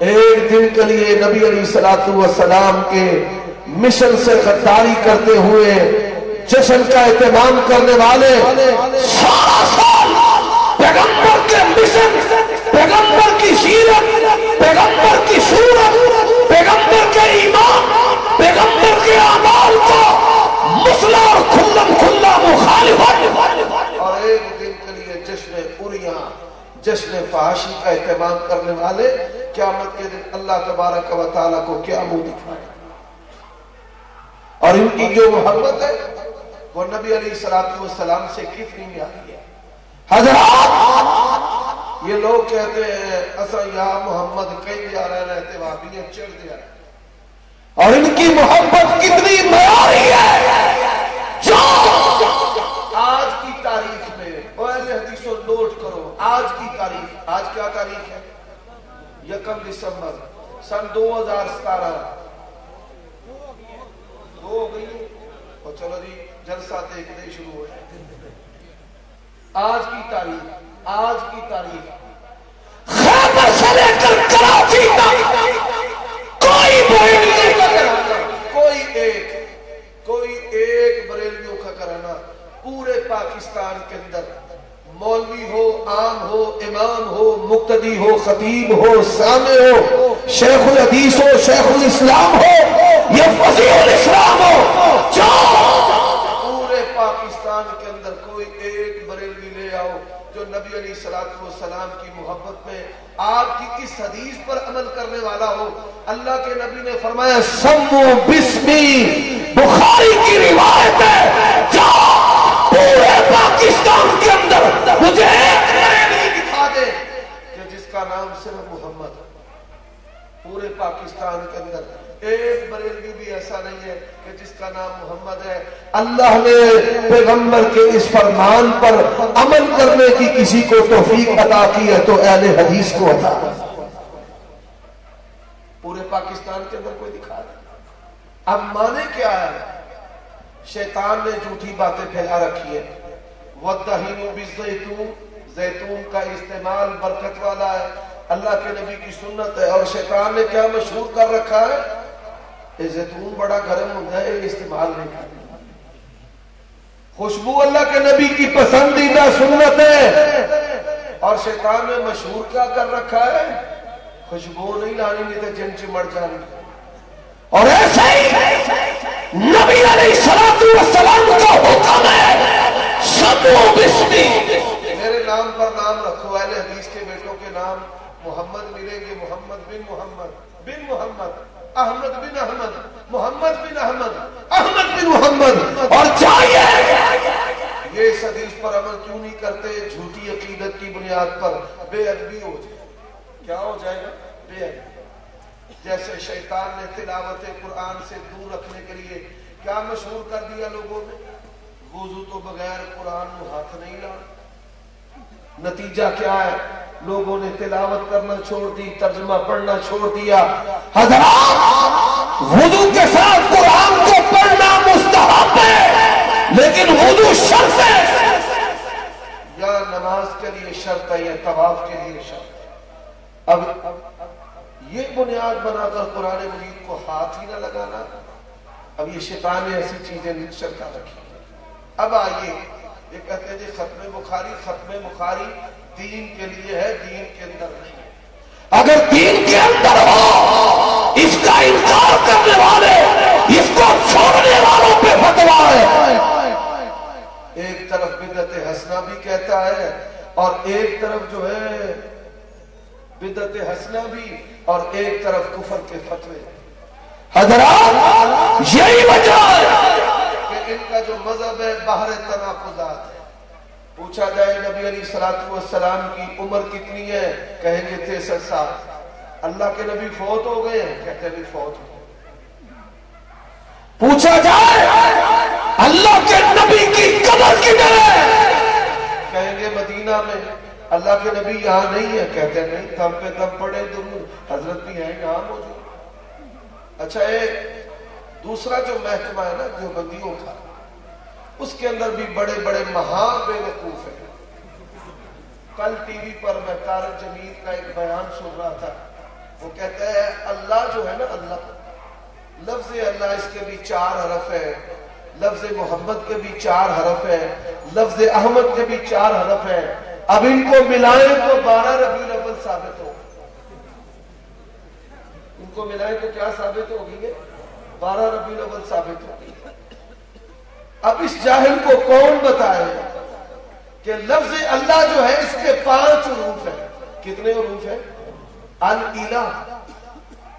ایک دن کے لیے نبی علیہ السلام کے مشن سے غداری کرتے ہوئے جشن کا اہتمام کرنے والے سارا سال پیغمبر کے مشن، پیغمبر کی سیرت، پیغمبر کی صورت، پیغمبر کے ایمان، پیغمبر کے اعمال کو مسلح اور کھلم کھلا مخالفت۔ اور ایک دن کے لیے جشن عریاں، جشن فحاشی کا اہتمام کرنے والے قیامت کے دن اللہ تبارک و تعالیٰ کو کیا منہ دکھائے۔ اور ان کی جو محبت ہے وہ نبی علیہ السلام سے کتنی پیاری ہے۔ حضرات یہ لوگ کہتے ہیں اسا یا محمد کئی جا رہے رہتے وابیت چڑھ دیا ہے، اور ان کی محبت کتنی معیاری ہے۔ جو آج کی تاریخ میں اہل حدیثوں نوٹ کرو، آج کی تاریخ، آج کیا تاریخ ہے؟ 1 دسمبر سن 2017 ہو گئی، اور چلو جی جلسہ دیکھنے شروع ہو جائے۔ آج کی تاریخ، آج کی تاریخ خیبر سے لے کر کراچی تک کوئی بریلوی کا کوئی ایک بریلویوں کا کرانا پورے پاکستان کے اندر، مولوی ہو، عام ہو، امام ہو، مقتدی ہو، خطیب ہو، سامع ہو، شیخ الحدیث ہو، شیخ الاسلام ہو یا فضیل الاسلام ہو، جو پورے پاکستان کے اندر کوئی ایک بریلوی لے آؤ جو نبی علیہ السلام کی محبت میں آپ کی اس حدیث پر عمل کرنے والا ہو۔ اللہ کے نبی نے فرمایا سمو بسمی، بخاری کی روایت ہے، جا پورے پاکستان کے اندر مجھے ایک بریلوی دکھا دے کہ جس کا نام صرف محمد ہے۔ پورے پاکستان کے اندر ایک بریلوی بھی ایسا نہیں ہے کہ جس کا نام محمد ہے۔ اللہ نے پیغمبر کے اس فرمان پر عمل کرنے کی کسی کو توفیق عطا کی ہے تو اہل حدیث کو عطا، پورے پاکستان کے اندر کوئی دکھا دے۔ اب مانے کیا ہے؟ شیطان نے جھوٹی باتیں پھیلا رکھی ہے۔ وَالدَّهِنُ بِالزَّيْتُونِ، زیتون کا استعمال برکت والا ہے، اللہ کے نبی کی سنت ہے. اور شیطان نے کیا مشہور کر رکھا ہے؟ یہ زیتون بڑا گرم ہوتا ہے، استعمال نہیں کرنا. خوشبو اللہ کے نبی کی پسندیدہ سنت ہے، اور شیطان نے مشہور کیا کر رکھا ہے؟ خوشبو نہیں لانی، نہیں تو جن چمٹ جانی. اور ایسے ہی نبی علیہ السلام کا حکم ہے سمو بسمی، میرے نام پر نام رکھو. اہل حدیث کے بیٹوں کے نام محمد ملیں گے، محمد بن محمد، بن محمد، احمد بن احمد، محمد بن احمد، احمد بن محمد. اور چاہیے یہ اس حدیث پر عمل کیوں نہیں کرتے؟ جھوٹی عقیدت کی بنیاد پر بے ادبی ہو جائے. کیا ہو جائے گا؟ بے ادبی. جیسے شیطان نے تلاوت قرآن سے دور رکھنے کے لیے کیا مشہور کر دیا لوگوں نے؟ وضو تو بغیر قرآن میں ہاتھ نہیں لا. نتیجہ کیا ہے؟ لوگوں نے تلاوت کرنا چھوڑ دی، ترجمہ پڑھنا چھوڑ دیا. حضرات وضو کے ساتھ قرآن کو پڑھنا مستحب ہے، لیکن وضو شرط ہے. یا نماز کے لیے شرط ہے یا طواف کے لیے شرط ہے. اب یہ بنیاد بنا کر قرآن مجید کو ہاتھ ہی نہ لگانا. اب یہ شیطان نے ایسی چیزیں شرکا رکھی. اب آئیے یہ کہتے ہیں جی ختم بخاری، ختم بخاری دین کے لیے ہے، دین کے اندر نہیں ہے. اگر دین کے اندر ہو، اس کا انکار کرنے والے، اس کو چھوڑنے والوں پہ فتوا ہے. ایک طرف بدعت حسنہ بھی کہتا ہے، اور ایک طرف جو ہے بدعت حسنہ بھی، اور ایک طرف کفر کے فتوے. حضرات یہی وجہ ہے کہ ان کا جو مذہب ہے باہر تناقضات ہے. پوچھا جائے نبی علیہ السلام کی عمر کتنی ہے؟ کہیں گے 63 سال. اللہ کے نبی فوت ہو گئے ہیں؟ کہتے ہیں بھی فوت ہو گئے. پوچھا جائے اللہ کے نبی کی قبر کدھر ہے؟ کہیں گے مدینہ میں. اللہ کے نبی یہاں نہیں ہے؟ کہتے ہیں نہیں، دم پہ دم پڑے درود حضرت بھی ہیں یہاں موجود. اچھا ایک دوسرا جو محکمہ ہے نا جو بندیوں کا، اس کے اندر بھی بڑے بڑے مہان بے وقوف ہیں. کل ٹی وی پر میں طارق جمیل کا ایک بیان سن رہا تھا. وہ کہتا ہے اللہ جو ہے نا، اللہ لفظ اللہ اس کے بھی 4 حرف ہے، لفظ محمد کے بھی 4 حرف ہے، لفظ احمد کے بھی 4 حرف ہے. اب ان کو ملائیں تو 12 ربیع الاول ثابت ہو. ان کو ملائیں تو کیا ثابت ہوگی؟ 12 ربیع الاول ثابت ہوگی. اب اس جاہل کو کون بتائے کہ لفظ اللہ جو ہے اس کے 5 حروف ہیں. کتنے حروف ہیں؟ الالہ.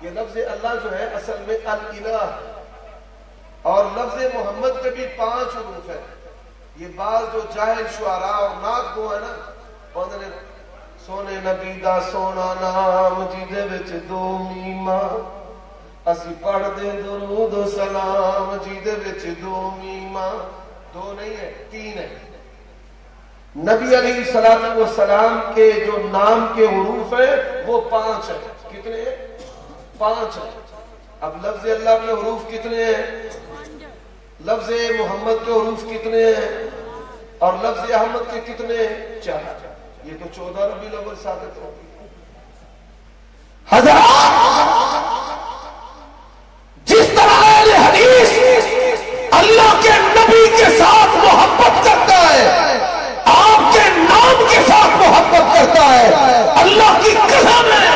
یہ لفظ اللہ جو ہے اصل میں الالہ، اور لفظ محمد کے بھی 5 حروف ہیں. یہ بعض جو جاہل شعراء اور نعت گو ہے نا، انہوں نے سونے نبی دا سونا نام جیدے وچ 2 میماں، اسی پڑھ دے درود و سلام جیدے وچ 2 میماں. 2 نہیں ہے، 3 ہے. نبی علیہ السلام کے جو نام کے حروف ہیں وہ 5 ہیں. کتنے ہیں؟ 5 ہیں. اب لفظ اللہ کے حروف کتنے ہیں؟ لفظ محمد کے حروف کتنے ہیں؟ اور لفظ احمد کے کتنے ہیں؟ 4. یہ تو 14 ربیع الاول ثابت ہوگی. حضرات جس طرح اہل حدیث اللہ کے نبی کے ساتھ محبت کرتا ہے، آپ کے نام کے ساتھ محبت کرتا ہے، اللہ کی قسم ہے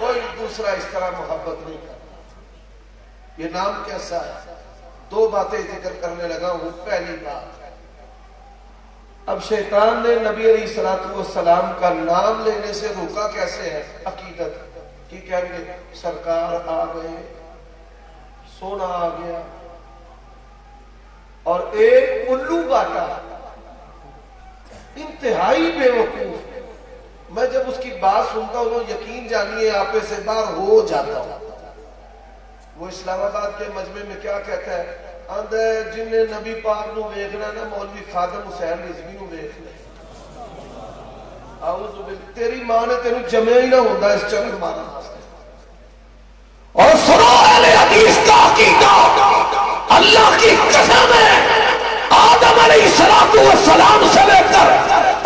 کوئی دوسرا اس طرح محبت نہیں کرتا. یہ نام کیسا ہے؟ 2 باتیں ذکر کرنے لگا ہوں. پہلی بات، اب شیطان نے نبی علیہ السلام کا نام لینے سے روکا کیسے ہے؟ عقیدت کی. کہیں گے سرکار آ گئے، سونا آ گیا. اور ایک الو باٹا انتہائی بے وقوف. میں جب اس کی بات سنتا ہوں یقین جانیے آپ سے باہر ہو جاتا ہوں. وہ اسلام آباد کے مجمع میں کیا کہتا ہے؟ جن نے نبی پاک نو ویکھنا نا مولوی خادم حسین رضوی نو ویکھ لے. اعوذ باللہ، تیری ماں نے تینوں جمع ہی نہ ہوندا اس چکر مارا. اور سنو اہل حدیث کا عقیدہ، اللہ کی قسم ہے آدم علیہ السلام سے لے کر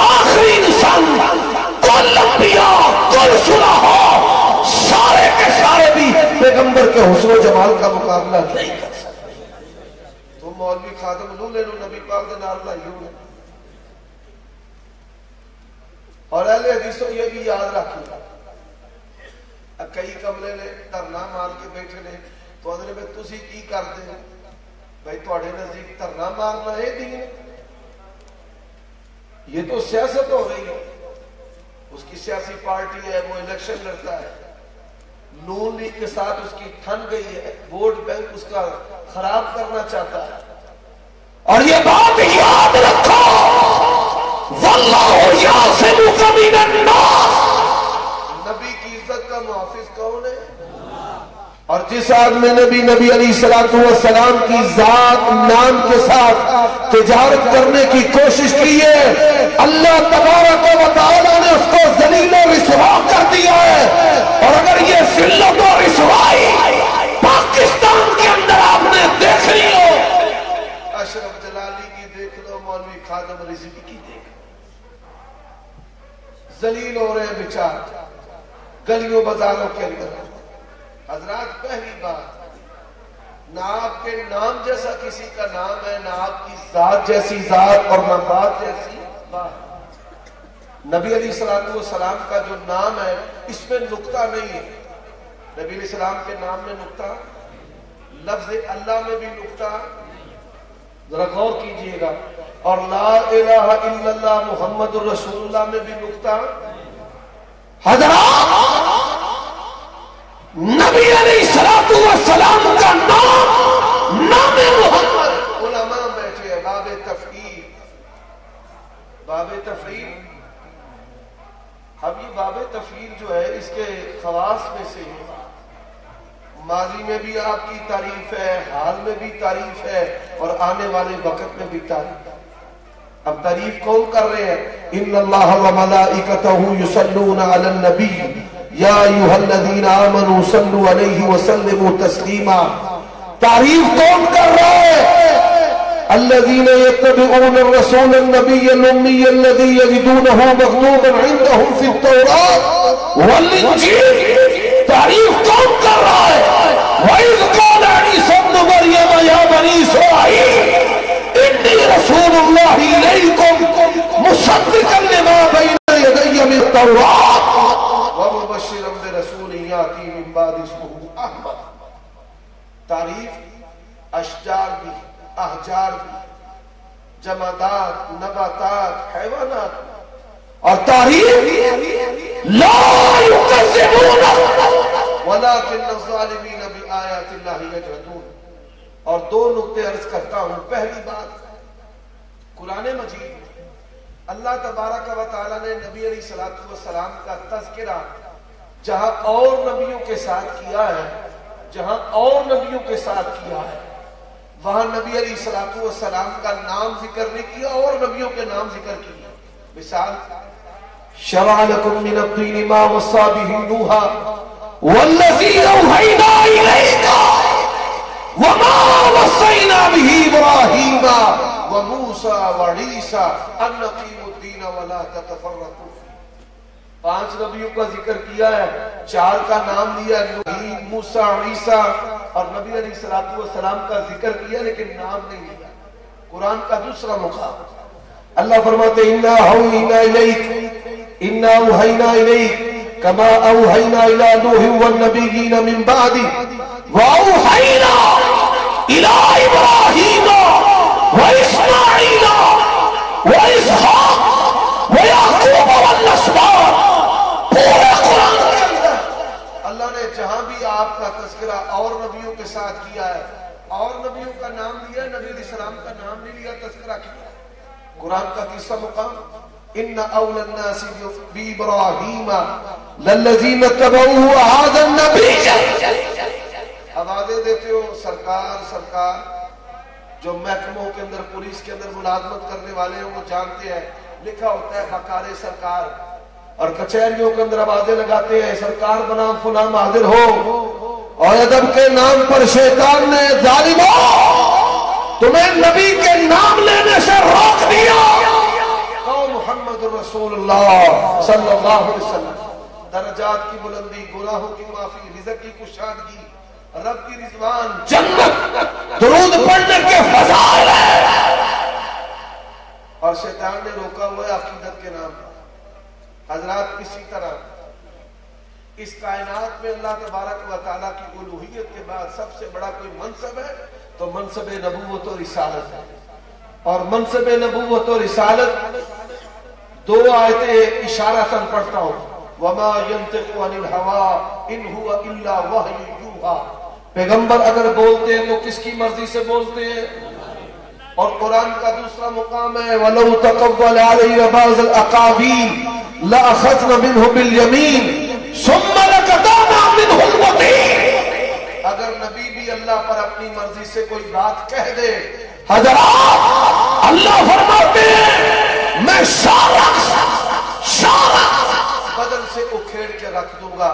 آخری انسان، کل انبیاء، کل قول سنا ہو سارے کے سارے بھی پیغمبر کے حسن و جمال کا مقابلہ نہیں کر سکتے. تم مولوی خادم لو لے لو نبی پاک دے نال لائیو. اور اہل حدیثوں یہ بھی یاد رکھیں کئی کمرے نے دھرنا مار کے بیٹھے نے تو آدھے میں تسی کی کرتے ہیں بھائی تھوڑے نزدیک دھرنا مارنا ہے دین. یہ تو سیاست ہو رہی ہے. اس کی سیاسی پارٹی ہے وہ الیکشن لڑتا ہے. نون لیگ کے ساتھ اس کی ٹھن گئی ہے. ووٹ بینک اس کا خراب کرنا چاہتا ہے. اور یہ بات یاد رکھو واللہ یعصمک من الناس. نبی کی عزت کا محافظ کون ہے؟ اور جس آدمی نے بھی نبی علیہ السلام کی ذات نام کے ساتھ تجارت کرنے کی کوشش کی ہے اللہ تبارک و تعالی نے اس کو ذلیل و رسوا کر دیا ہے. اور اگر یہ ذلت و رسوائی پاکستان کے اندر آپ نے دیکھ لی ہو اشرف جلالی کی دیکھ لو مولوی خادم رضوی کی دیکھ لو ذلیل ہو رہے بیچار گلیوں بازاروں کے اندر. حضرات پہلی بات نہ آپ کے نام جیسا کسی کا نام ہے نہ آپ کی ذات جیسی ذات اور نہ بات جیسی بات. نبی علیہ السلام کا جو نام ہے اس میں نقطہ نہیں ہے. نبی علیہ السلام کے نام میں نقطہ لفظ اللہ میں بھی نقطہ ذرا غور کیجئے گا. اور لا الہ الا اللہ محمد الرسول اللہ میں بھی نقطہ. حضرات نبی علیہ السلام کا نام نام محمد. علماء بیٹھے ہیں باب تفعیل باب تفعیل. اب یہ باب تفعیل جو ہے اس کے خواص میں سے ہے. ماضی میں بھی آپ کی تعریف ہے حال میں بھی تعریف ہے اور آنے والے وقت میں بھی تعریف ہے. اب تعریف کون کر رہے ہیں؟ ان اللہ و ملائکتہ یصلون علی النبی یا ایھا الذین آمنوا صلوا علیہ وسلموا تسلیما. تعریف کون کر رہا ہے؟ الذین یتبعون الرسول النبی الامی الذی یجدونہ مکتوبا عندہم فی التوراۃ والانجیل. تعریف کون کر رہا ہے؟ وَإِذْ قَالَ عِیسَیٰ ابْنُ مَرْیَمَ یَا بَنِی إِسْرَائِیلَ إِنِّی رَسُولُ اللَّهِ إِلَیکُم مُصَدِّقًا لِمَا بَیْنَ یَدَیَّ مِنَ التَّوْرَاۃ وَمُبَشِّرًا بِرَسُولٍ یَأْتِی مِن بَعْدِی اسْمُهُ احمد. تعریف اشجار بھی احجار بھی جمادات نباتات حیوانات. اور تعریف لا یکذبونک وَلَٰكِنَّ الظَّالِمِينَ بِآیَاتِ اللَّهِ یَجْحَدُونَ. اور دو نقطے عرض کرتا ہوں. پہلی بات قرآن مجید میں اللہ تبارک و تعالی نے نبی علیہ السلام کا تذکرہ جہاں اور نبیوں کے ساتھ کیا ہے جہاں اور نبیوں کے ساتھ کیا ہے وہاں نبی علیہ السلام کا نام ذکر نہیں کیا اور نبیوں کے نام ذکر کیا. مثال شرع لکم من الدین ما وصى به نوحا والذی اوحینا الیک وما وصینا به ابراہیم وموسیٰ وعیسیٰ ان اقیموا الدین ولا تتفرقوا فیہ. 5 نبیوں کا ذکر کیا ہے 4 کا نام لیا نوح موسیٰ عیسیٰ اور نبی علیہ السلام کا ذکر کیا لیکن نام نہیں لیا. قرآن کا دوسرا مقام اللہ فرماتے انا اوحینا الیک انا اوحینا الیک کما اوحینا الی نوح والنبیین من بعد وَأَوْحَيْنَا إِلَىٰ إِبْرَاهِيمَ وَإِسْمَاعِيلَ وَإِسْحَاقَ وَيَعْقُوبَ وَالْأَسْبَاطِ. پورے قرآن کے اندر اللہ نے جہاں بھی آپ کا تذکرہ اور نبیوں کے ساتھ کیا ہے اور نبیوں کا نام لیا نبی علیہ السلام کا نام نہیں لیا تذکرہ کیا. قرآن کا تیسرا مقام ان اول الناس بابراہیم للذین اتبعوہ وہذا النبی. آوازیں دیتے ہو سرکار سرکار. جو محکموں کے اندر پولیس کے اندر ملازمت کرنے والے ہیں وہ جانتے ہیں لکھا ہوتا ہے بکار سرکار. اور کچہریوں کے اندر آوازیں لگاتے ہیں سرکار بنام فلاں حاضر ہو. اور ادب کے نام پر شیطان نے ظالموں تمہیں نبی کے نام لینے سے روک دیا. محمد رسول اللہ صلی اللہ علیہ وسلم درجات کی بلندی، گناہوں کی معافی، رزق کی کشادگی، رب کی رضوان، جنت، درود پڑھنے کے فضائل ہیں۔ اور شیطان نے روکا ہوا ہے عقیدت کے نام پر۔ حضرات اسی طرح اس کائنات میں اللہ تبارک و تعالیٰ کی الوہیت کے بعد سب سے بڑا کوئی منصب ہے تو منصب نبوت و رسالت ہے۔ اور منصب نبوت و رسالت دو آیتیں اشارتاً پڑھتا ہوں۔ وما ينطق عن الهوى ان هو الا وحی یوحی، پیغمبر اگر بولتے ہیں تو کس کی مرضی سے بولتے ہیں؟ اور قرآن کا دوسرا مقام ہے وَلَوْ تَقَوَّلَ عَلَيْنَا بَعْضَ الْأَقَاوِيلِ لَأَخَذْنَا مِنْهُ بِالْيَمِينِ ثُمَّ لَقَطَعْنَا مِنْهُ الْوَتِينَ۔ اگر نبی بھی اللہ پر اپنی مرضی سے کوئی بات کہہ دے، حضرات اللہ فرماتے ہیں میں سارا بدن سے اکھیڑ کے رکھ دوں گا۔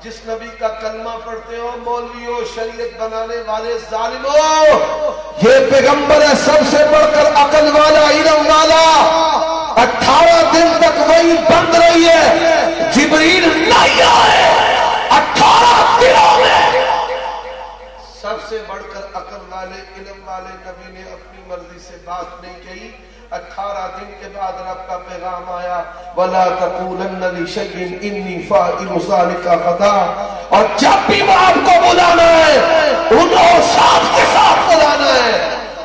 جس نبی کا کلمہ پڑھتے ہو مولویوں، شریعت بنانے والے ظالموں، یہ پیغمبر ہے سب سے بڑھ کر عقل والا، علم والا۔ 18 دن تک وہی بند رہی ہے، جبریل نہیں آئے 18 دنوں میں۔ سب سے بڑھ کر عقل والے، علم والے نبی نے اپنی مرضی سے بات نہیں کہی۔ 18 دن کے بعد رب کا پیغام آیا وَلَا تَقُولَنَّ لِشَيْءٍ إِنِّي فَاعِلُ ذَلِكَ غَدًا۔ اور جب بھی وہ آپ کو بلانا ہے ان اوصاف کے ساتھ بلانا ہے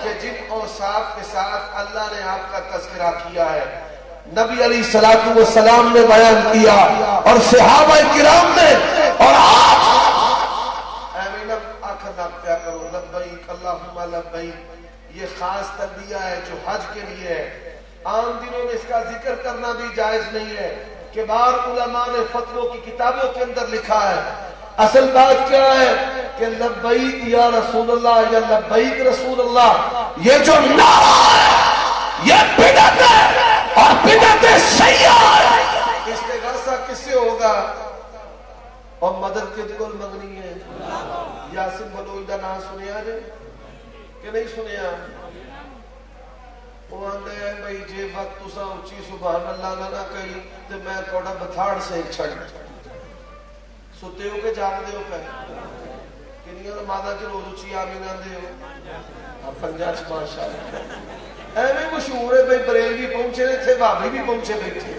کہ جن اوصاف کے ساتھ اللہ نے آپ کا تذکرہ کیا ہے، نبی علیہ الصلوۃ والسلام نے بیان کیا اور صحابہ کرام نے۔ اور آج آنکھ نہ کیا کرو لبیک اللہم لبیک، یہ خاص تلبیہ ہے جو حج کے لیے ہے۔ عام دنوں میں اس کا ذکر کرنا بھی جائز نہیں ہے کہ بعض علماء نے فتووں کی کتابوں کے اندر لکھا ہے۔ اصل بات کیا ہے کہ لبیک یا رسول اللہ یا لبیک رسول اللہ، یہ جو نعرہ ہے یہ بدعت ہے اور بدعت سیاح ہے۔ استغاثہ کس سے ہوگا؟ اور مدد کے دل منگنی ہے۔ یاسین بلوچ کا نام سنیا جائے کہ نہیں سنیا؟ وہ آندے ہیں بھئی جے وقت تسا اچھی سبحان اللہ نہ کہی تو میں توڑا بتھاڑ سے ایک چھڑ ستے ہو کے جاگ دے ہو پہ کنیاں مادہ کی روز اچھی آمین آندے ہو پنجاج ماشاءاللہ ایویں مشہور ہے بھئی بریلوی پہنچے رہے تھے، بھابی بھی پہنچے بیٹھے۔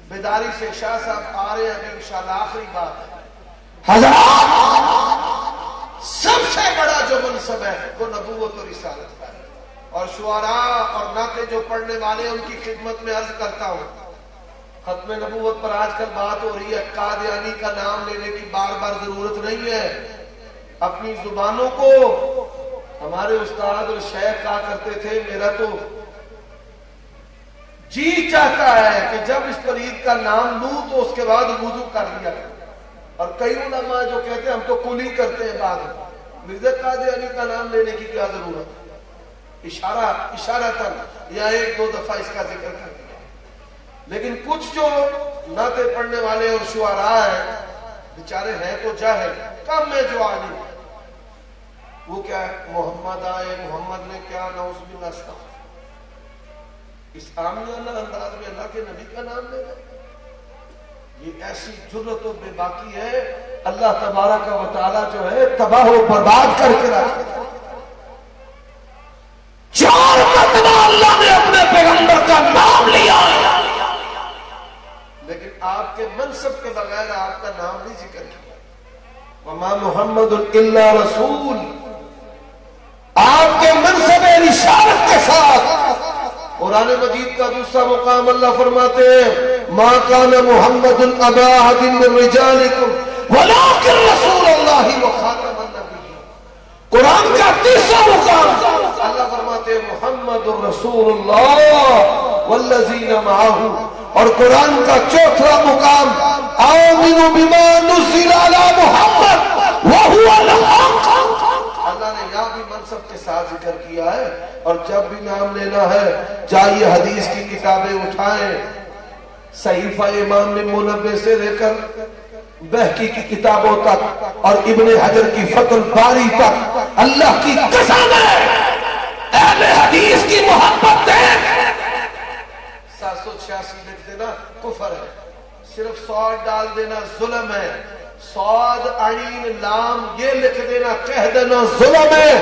بیداری سے شاہ صاحب آ رہے ہیں انشاءاللہ آخری بات ہے۔ حضرات سب سے بڑا جو منصب ہے وہ نبوت و رسالت کا ہے۔ اور شعراء اور نعتیں جو پڑھنے والے ان کی خدمت میں عرض کرتا ہوں، ختم نبوت پر آج کل بات ہو رہی ہے، قادیانی کا نام لینے کی بار بار ضرورت نہیں ہے۔ اپنی زبانوں کو، ہمارے استاد اور شیخ کہا کرتے تھے میرا تو جی چاہتا ہے کہ جب اس پرید کا نام لوں تو اس کے بعد وضو کر لیا۔ اور کئی علماء جو کہتے ہیں ہم تو کلی کرتے ہیں بعد میں، مرزا قادیانی کا نام لینے کی کیا ضرورت؟ اشارہ تک یا ایک دو دفعہ اس کا ذکر کر دیا۔ لیکن کچھ جو نعتیں پڑھنے والے اور شعراء ہیں بیچارے ہیں تو جاہل، کم ہے جو عالم، وہ کیا ہے محمد آئے، محمد نے کیا نعوذ باللہ استغفر، اس عامیانہ انداز میں اللہ کے نبی کا نام لے گئے۔ یہ ایسی جرت و بے باکی ہے، اللہ تبارک و تعالی جو ہے تباہ و برباد کر کے رکھے۔ 4 مرتبہ اللہ نے اپنے پیغمبر کا نام لیا، لیکن آپ کے منصب کے بغیر آپ کا نام نہیں ذکر کیا۔ وما محمد الا رسول، آپ کے منصب رسالت کے ساتھ قرآن مجید کا دوسرا مقام اللہ فرماتے ہیں ما کان محمد ابا احد من رجالکم ولکن رسول اللہ وخاتم النبیین۔ قرآن کا تیسرا مقام اللہ فرماتے ہیں محمد رسول اللہ والذین معہ، اور قرآن کا چوتھا مقام آمنوا بما نزل علی محمد وہو الحق۔ اللہ نے یہاں بھی منصب کے ساتھ ذکر کیا ہے۔ اور جب بھی نام لینا ہے جائیے حدیث کی کتابیں اٹھائیں، صحیفہ امام منبہ سے لے کر بہقی کی کتابوں تک اور ابن حجر کی فتح الباری تک، اللہ کی قسم ہے اہل حدیث کی محبت ہے۔ 786 لکھ دینا کفر ہے، صرف صاد ڈال دینا ظلم ہے، صاد عین لام یہ لکھ دینا کہہ دینا ظلم ہے۔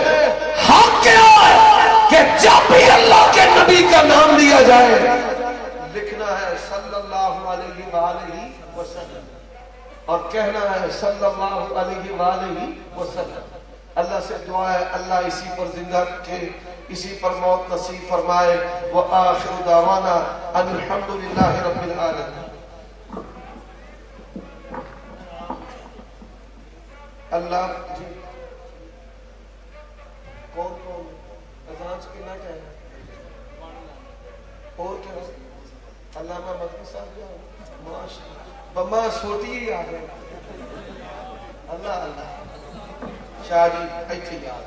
حق کیا ہے کہ جب بھی اللہ کے نبی کا نام لیا جائے لکھنا ہے صلی اللہ علیہ وآلہ وسلم اور کہنا ہے صلی اللہ علیہ وآلہ وسلم۔ اللہ سے دعا ہے اللہ اسی پر زندہ رکھے، اسی پر موت نصیب فرمائے۔ وآخر دعوانا ان الحمدللہ رب العالمین۔ اللہ جی کون کون اذان سے کہنا چاہے اور کیا علامہ مدنی صاحب جاؤ ماشاءاللہ بما سوٹی ہی آ گئے اللہ اللہ شاہ جی ایتھے یاد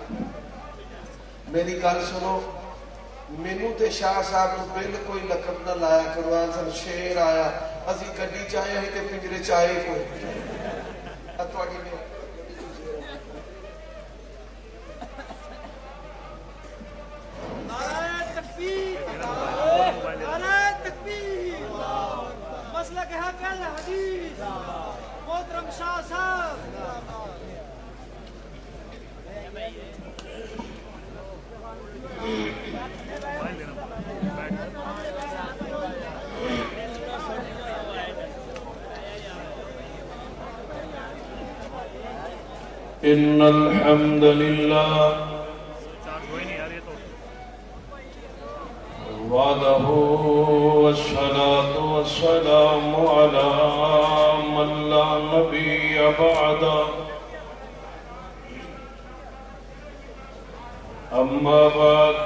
میری گل سنو مینوں تے شاہ صاحب نو بل کوئی لقب نہ لایا قرآن سن شیر آیا اسی گڈی چاہے ہی تے پنجرے چاہے کوئی اتواڈی میں مسلک حق الحدیث محترم شاہ صاحب ان الحمد للہ وعده والصلاة والسلام على من لا نبي بعده أما بعد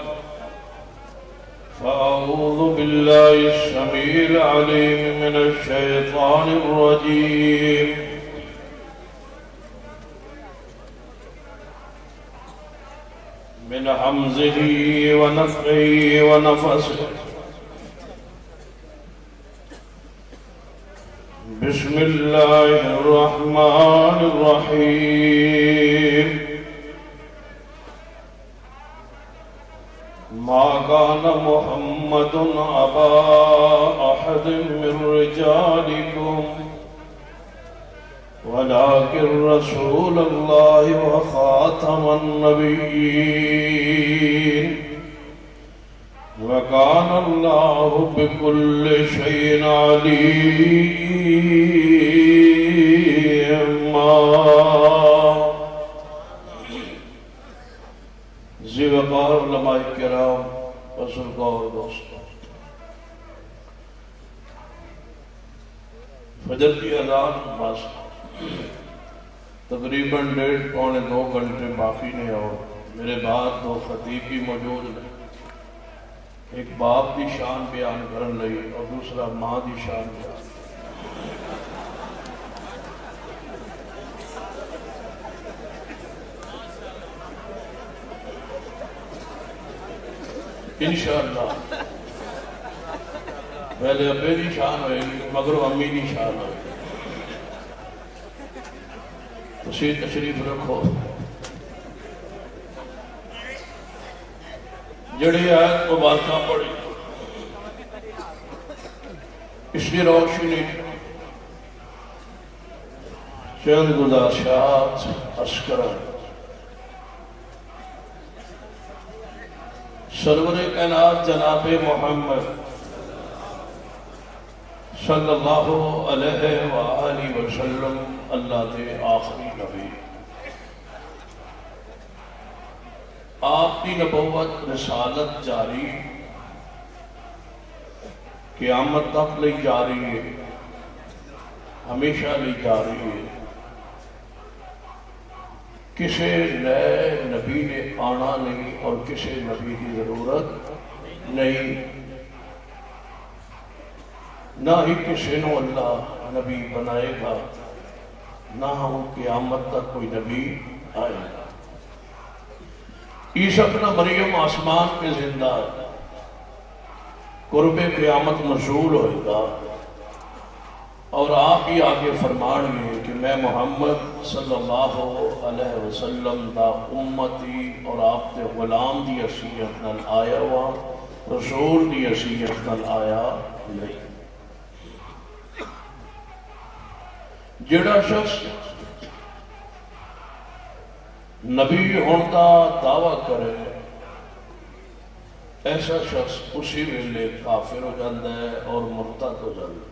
فأعوذ بالله السميع العليم من الشيطان الرجيم من حمزه ونفخه ونفسه بسم الله الرحمن الرحيم ما كان محمد أبا أحد من رجالكم ولكن رسول الله وخاتم النبيين وكان الله بكل شيء عليما زیوقار علماء کرام بزرگار دوستوں فجر کی اذان بس تقریباً 1.5-2 گھنٹے باقی نے اور میرے بعد 2 خطیب بھی موجود ہیں ایک باپ دی شان بیان کرن لئی اور دوسرا ماں دی شان بیان انشاءاللہ پہلے ابے دی شان ہوئے گی مگر امی دی شان ہوئے گی اسی تشریف رکھو جڑی آیت مبارکہ پڑھی اس کی روشنی چند گزارشات عرض کریں سرور کائنات جناب محمد صلی اللہ علیہ وآلہ وسلم اللہ دے آخری نبی آپ کی نبوت رسالت جاری قیامت تک لئی جاری ہے ہمیشہ لئی جاری ہے کسی نئے نبی نے آنا نہیں اور کسی نبی کی ضرورت نہیں نہ ہی کسی نو اللہ نبی بنائے گا نہ ہم قیامت تک کوئی نبی آئے گا عیسیٰ ابن مریم آسمان پہ زندہ ہے قرب قیامت نزول ہوئے گا اور آپ ہی آگے فرمان گئے کہ میں محمد صلی اللہ علیہ وسلم دا امتی اور آپ دے غلام دی حیثیت نال آیا ہوا رسول دی حیثیت نال آیا نہیں جڑا شخص نبی ہونے کا دعویٰ کرے ایسا شخص اسی ویلے کافر ہو جاتا ہے اور مرتد ہو جاتا ہے،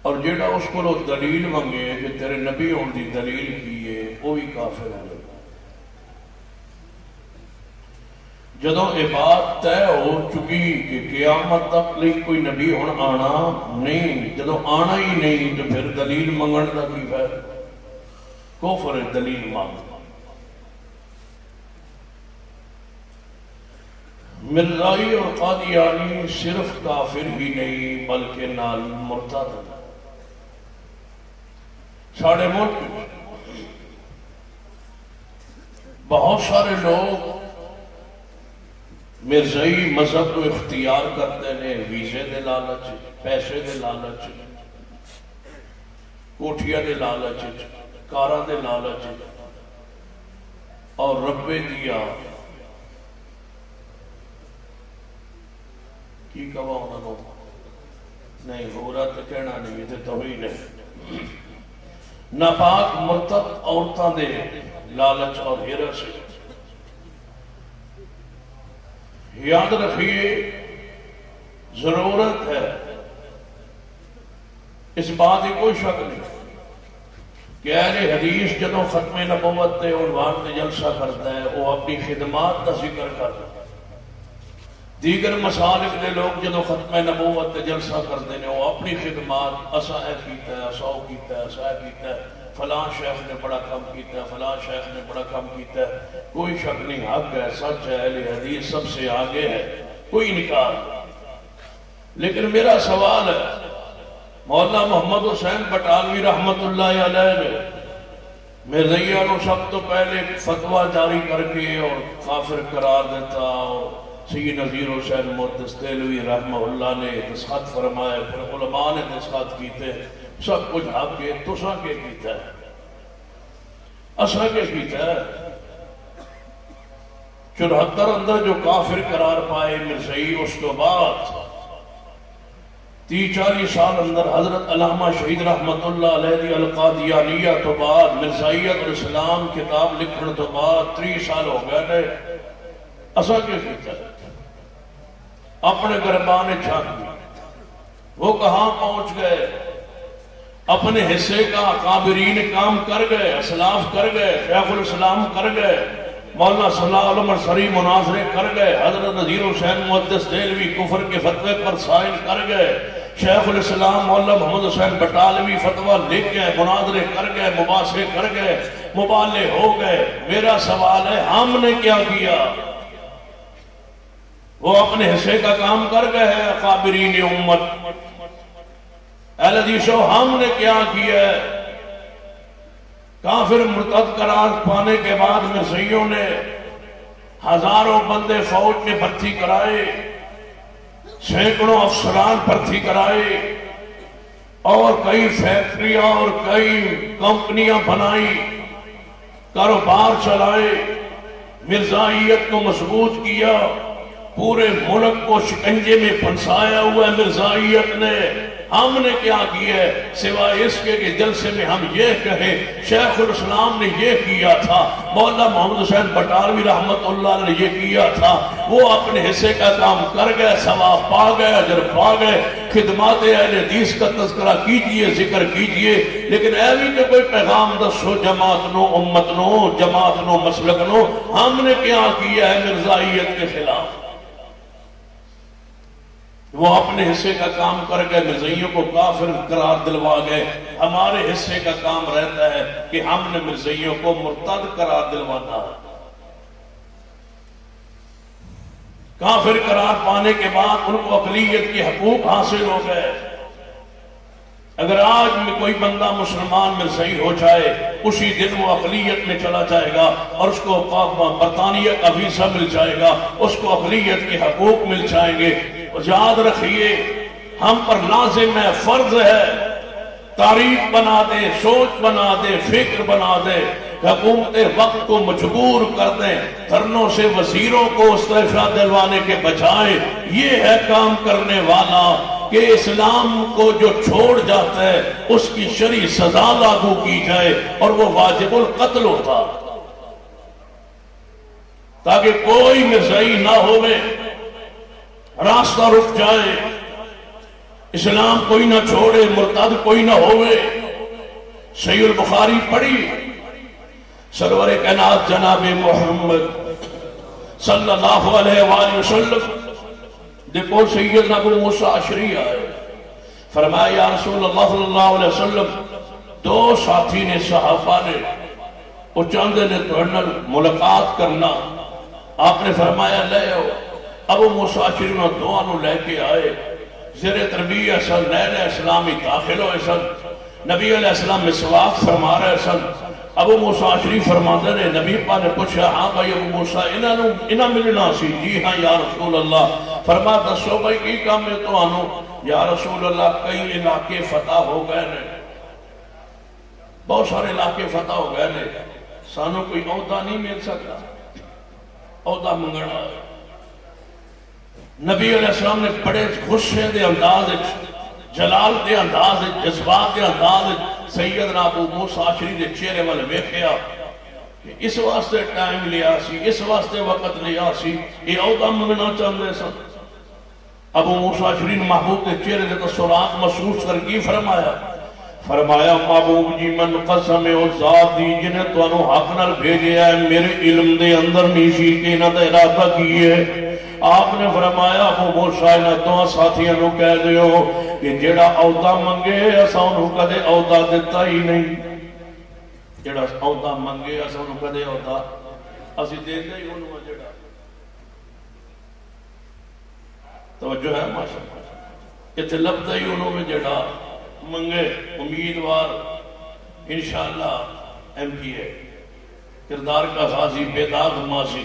اور جیڑا اس کو دلیل منگے کہ تیرے نبی ہونے کی دلیل کی ہے وہ بھی کافر ہو جاتا ہے۔ جدوں یہ بات طے ہو چکی کہ قیامت تک لئی کوئی نبی ہن آنا نہیں، جدوں آنا ہی نہیں تو پھر دلیل منگن کا کی فائدہ؟ کفر ہے دلیل مانگنا۔ مرزائی اور قادیانی صرف کافر ہی نہیں بلکہ نال مرتد ہیں۔ ساڑھے ملک بہت سارے لوگ مرزائی مذہب کو اختیار کرتے ہیں ویزے دے لالچ، پیسے دے لالچ، کوٹھیاں دے لالچ، کاراں دے لالچ، اور رب دیا کی کہا انہوں نے نہیں غورہ تو کہنا نہیں تھے توہین ہے، ناپاک مرتد عورتاں دے لالچ اور ہرس۔ یاد رکھیے ضرورت ہے اس بات کی کوئی شک نہیں کہ اہل حدیث جدوں ختم نبوت تے عنوان تے جلسہ کرتا ہے وہ اپنی خدمات کا ذکر کرتا ہے، دیگر مسالک دے لوگ جدوں ختم نبوت تے جلسہ کرتے ہیں وہ اپنی خدمات اسا اے کیتا ہے، اسا او کیتا ہے، اسا اے کیتا ہے، فلاں شیخ نے بڑا کم کیتا ہے، فلاں شیخ نے بڑا کم کیتا ہے۔ کوئی شک نہیں، حق ہے، سچ ہے، اہل حدیث سب سے آگے ہے، کوئی انکار نہیں۔ لیکن میرا سوال ہے، مولانا محمد حسین بٹالوی رحمت اللہ علیہ نے مرزائیہ کو سب تو پہلے فتویٰ جاری کر کے اور کافر قرار دیتا، اور سید نذیر حسین محدث دہلوی رحمہ اللہ نے دستخط فرمائے، پھر علماء نے دستخط کیتے، سب کچھ حق کے تسا کے کیتا ہے، اسا کے کیتا ہے۔ 74 اندر جو کافر قرار پائے مرزائی، اس تو بعد 30-40 سال اندر حضرت علامہ شہید رحمت اللہ علیہ دی القادیانیہ تو بعد مرزائیت الاسلام کتاب لکھن تو بعد 30 سال ہو گئے نے، اسا کے کیتا ہے، اپنے گربان چھاک دی۔ وہ کہاں پہنچ گئے؟ اپنے حصے کا اکابرین کام کر گئے، اسلاف کر گئے، شیخ الاسلام کر گئے، مولانا صلی اللہ علیہ وسلم مناظرے کر گئے، حضرت نذیر حسین محدث دہلوی کفر کے فتوے پر سائن کر گئے، شیخ الاسلام مولانا محمد حسین بٹالوی فتویٰ لکھ گئے، مناظرے کر گئے، مباحثے کر گئے، مبالے ہو گئے۔ میرا سوال ہے ہم نے کیا کیا؟ وہ اپنے حصے کا کام کر گئے ہیں اکابرین امت، اہل حدیثوں ہم نے کیا کیا ہے؟ کافر مرتد قرار پانے کے بعد مرزائیوں نے ہزاروں بندے فوج میں بھرتی کرائے، سینکڑوں افسران بھرتی کرائے، اور کئی فیکٹریاں اور کئی کمپنیاں بنائی، کاروبار چلائے، مرزائیت کو مضبوط کیا، پورے ملک کو شکنجے میں پھنسایا ہوا ہے مرزائیت نے۔ ہم نے کیا کیا ہے سوائے اس کے کہ جلسے میں ہم یہ کہیں شیخ الاسلام نے یہ کیا تھا، مولانا محمد حسین بٹالوی رحمت اللہ نے یہ کیا تھا، وہ اپنے حصے کا کام کر گئے، ثواب پا گئے، اجر پا گئے۔ خدمات اہل حدیث کا تذکرہ کیجئے، ذکر کیجئے، لیکن ایوی کہ کوئی پیغام دسو جماعت نو، امت نو، جماعت نو، مسلک نو، ہم نے کیا کیا ہے مرزائیت کے خلاف؟ وہ اپنے حصے کا کام کر گئے، مرزائیوں کو کافر قرار دلوا گئے۔ ہمارے حصے کا کام رہتا ہے کہ ہم نے مرزائیوں کو مرتد قرار دلوانا ہے۔ کافر قرار پانے کے بعد ان کو اقلیت کے حقوق حاصل ہو گئے۔ اگر آج میں کوئی بندہ مسلمان مرزائی ہو جائے، اسی دن وہ اقلیت میں چلا جائے گا اور اس کو برطانیہ کا ویزا مل جائے گا، اس کو اقلیت کے حقوق مل جائیں گے۔ یاد رکھیے ہم پر لازم ہے، فرض ہے، تاریخ بنا دے، سوچ بنا دے، فکر بنا دے، حکومت وقت کو مجبور کر دیں، دھرنوں سے وزیروں کو استعفا دلوانے کے بجائے یہ ہے کام کرنے والا کہ اسلام کو جو چھوڑ جاتا ہے اس کی شرعی سزا لاگو کی جائے اور وہ واجب القتل ہوتا، تاکہ کوئی مرزائی نہ ہوئے، راستہ رک جائے، اسلام کوئی نہ چھوڑے، مرتد کوئی نہ ہوئے۔ صحیح البخاری پڑھی، سرور کائنات جناب محمد صلی اللہ علیہ وآلہ وسلم دیکھو سیدنا ابو موسیٰ اشعری آئے، فرمایا یا رسول اللہ صلی اللہ علیہ وسلم، دو ساتھی نے صحابہ نے وہ چاندے نے توڑنا ملاقات کرنا، آپ نے فرمایا لے آؤ۔ ابو موسیٰ اشعری نے دعانوں لے کے آئے، زیر تربیت سن نئے نئے اسلامی داخل ہوئے سن، نبی علیہ السلام مسواک فرما رہے سن۔ ابو موسیٰ اشعری فرماتے نے، نبی پاک نے پوچھا ہاں بھائی ابو موسیٰ انہاں ملنا سی؟ جی ہاں یا رسول اللہ۔ فرما دسو بھائی کی کام ہے تو آنو؟ یا رسول اللہ کئی علاقے فتح ہو گئے نے، بہت سارے علاقے فتح ہو گئے نے، سانوں کوئی عہدہ نہیں مل سکتا، عہدہ منگنا۔ نبی علیہ السلام نے بڑے غصے دے انداز جلال دے انداز جذبات دے انداز سیدنا ابو موسیٰ اشعری دے چہرے والے ویکھیا کہ اس واسطے ٹائم لیا سی، اس واسطے وقت لیا سی، یہ عہدہ منگنا چاہتے سن۔ ابو موسیٰ اشعری نے محبوب کے چہرے دے تاثرات محسوس کر کی فرمایا محبوب جی من قسم او ذات دی جنہیں تو انہوں حق نال بھیجے ہے، میرے علم دے اندر نیشی کے نہ دے ارادہ کیے۔ آپ نے فرمایا ابو موسیٰ نہ دو ساتھیاں نو کہہ دیو کہ جیڑا عہدہ منگے اسا انہوں کدے عہدہ دیتا ہی نہیں، جیڑا عہدہ منگے اسا انہوں کدے عہدہ اسی دیتا ہی انہوں جیڑا توجہ ہے ماشاءاللہ، اتھے لبتا ہی انہوں میں جیڑا منگے امیدوار انشاءاللہ ایم پی اے کردار کا غازی بیداد ماضی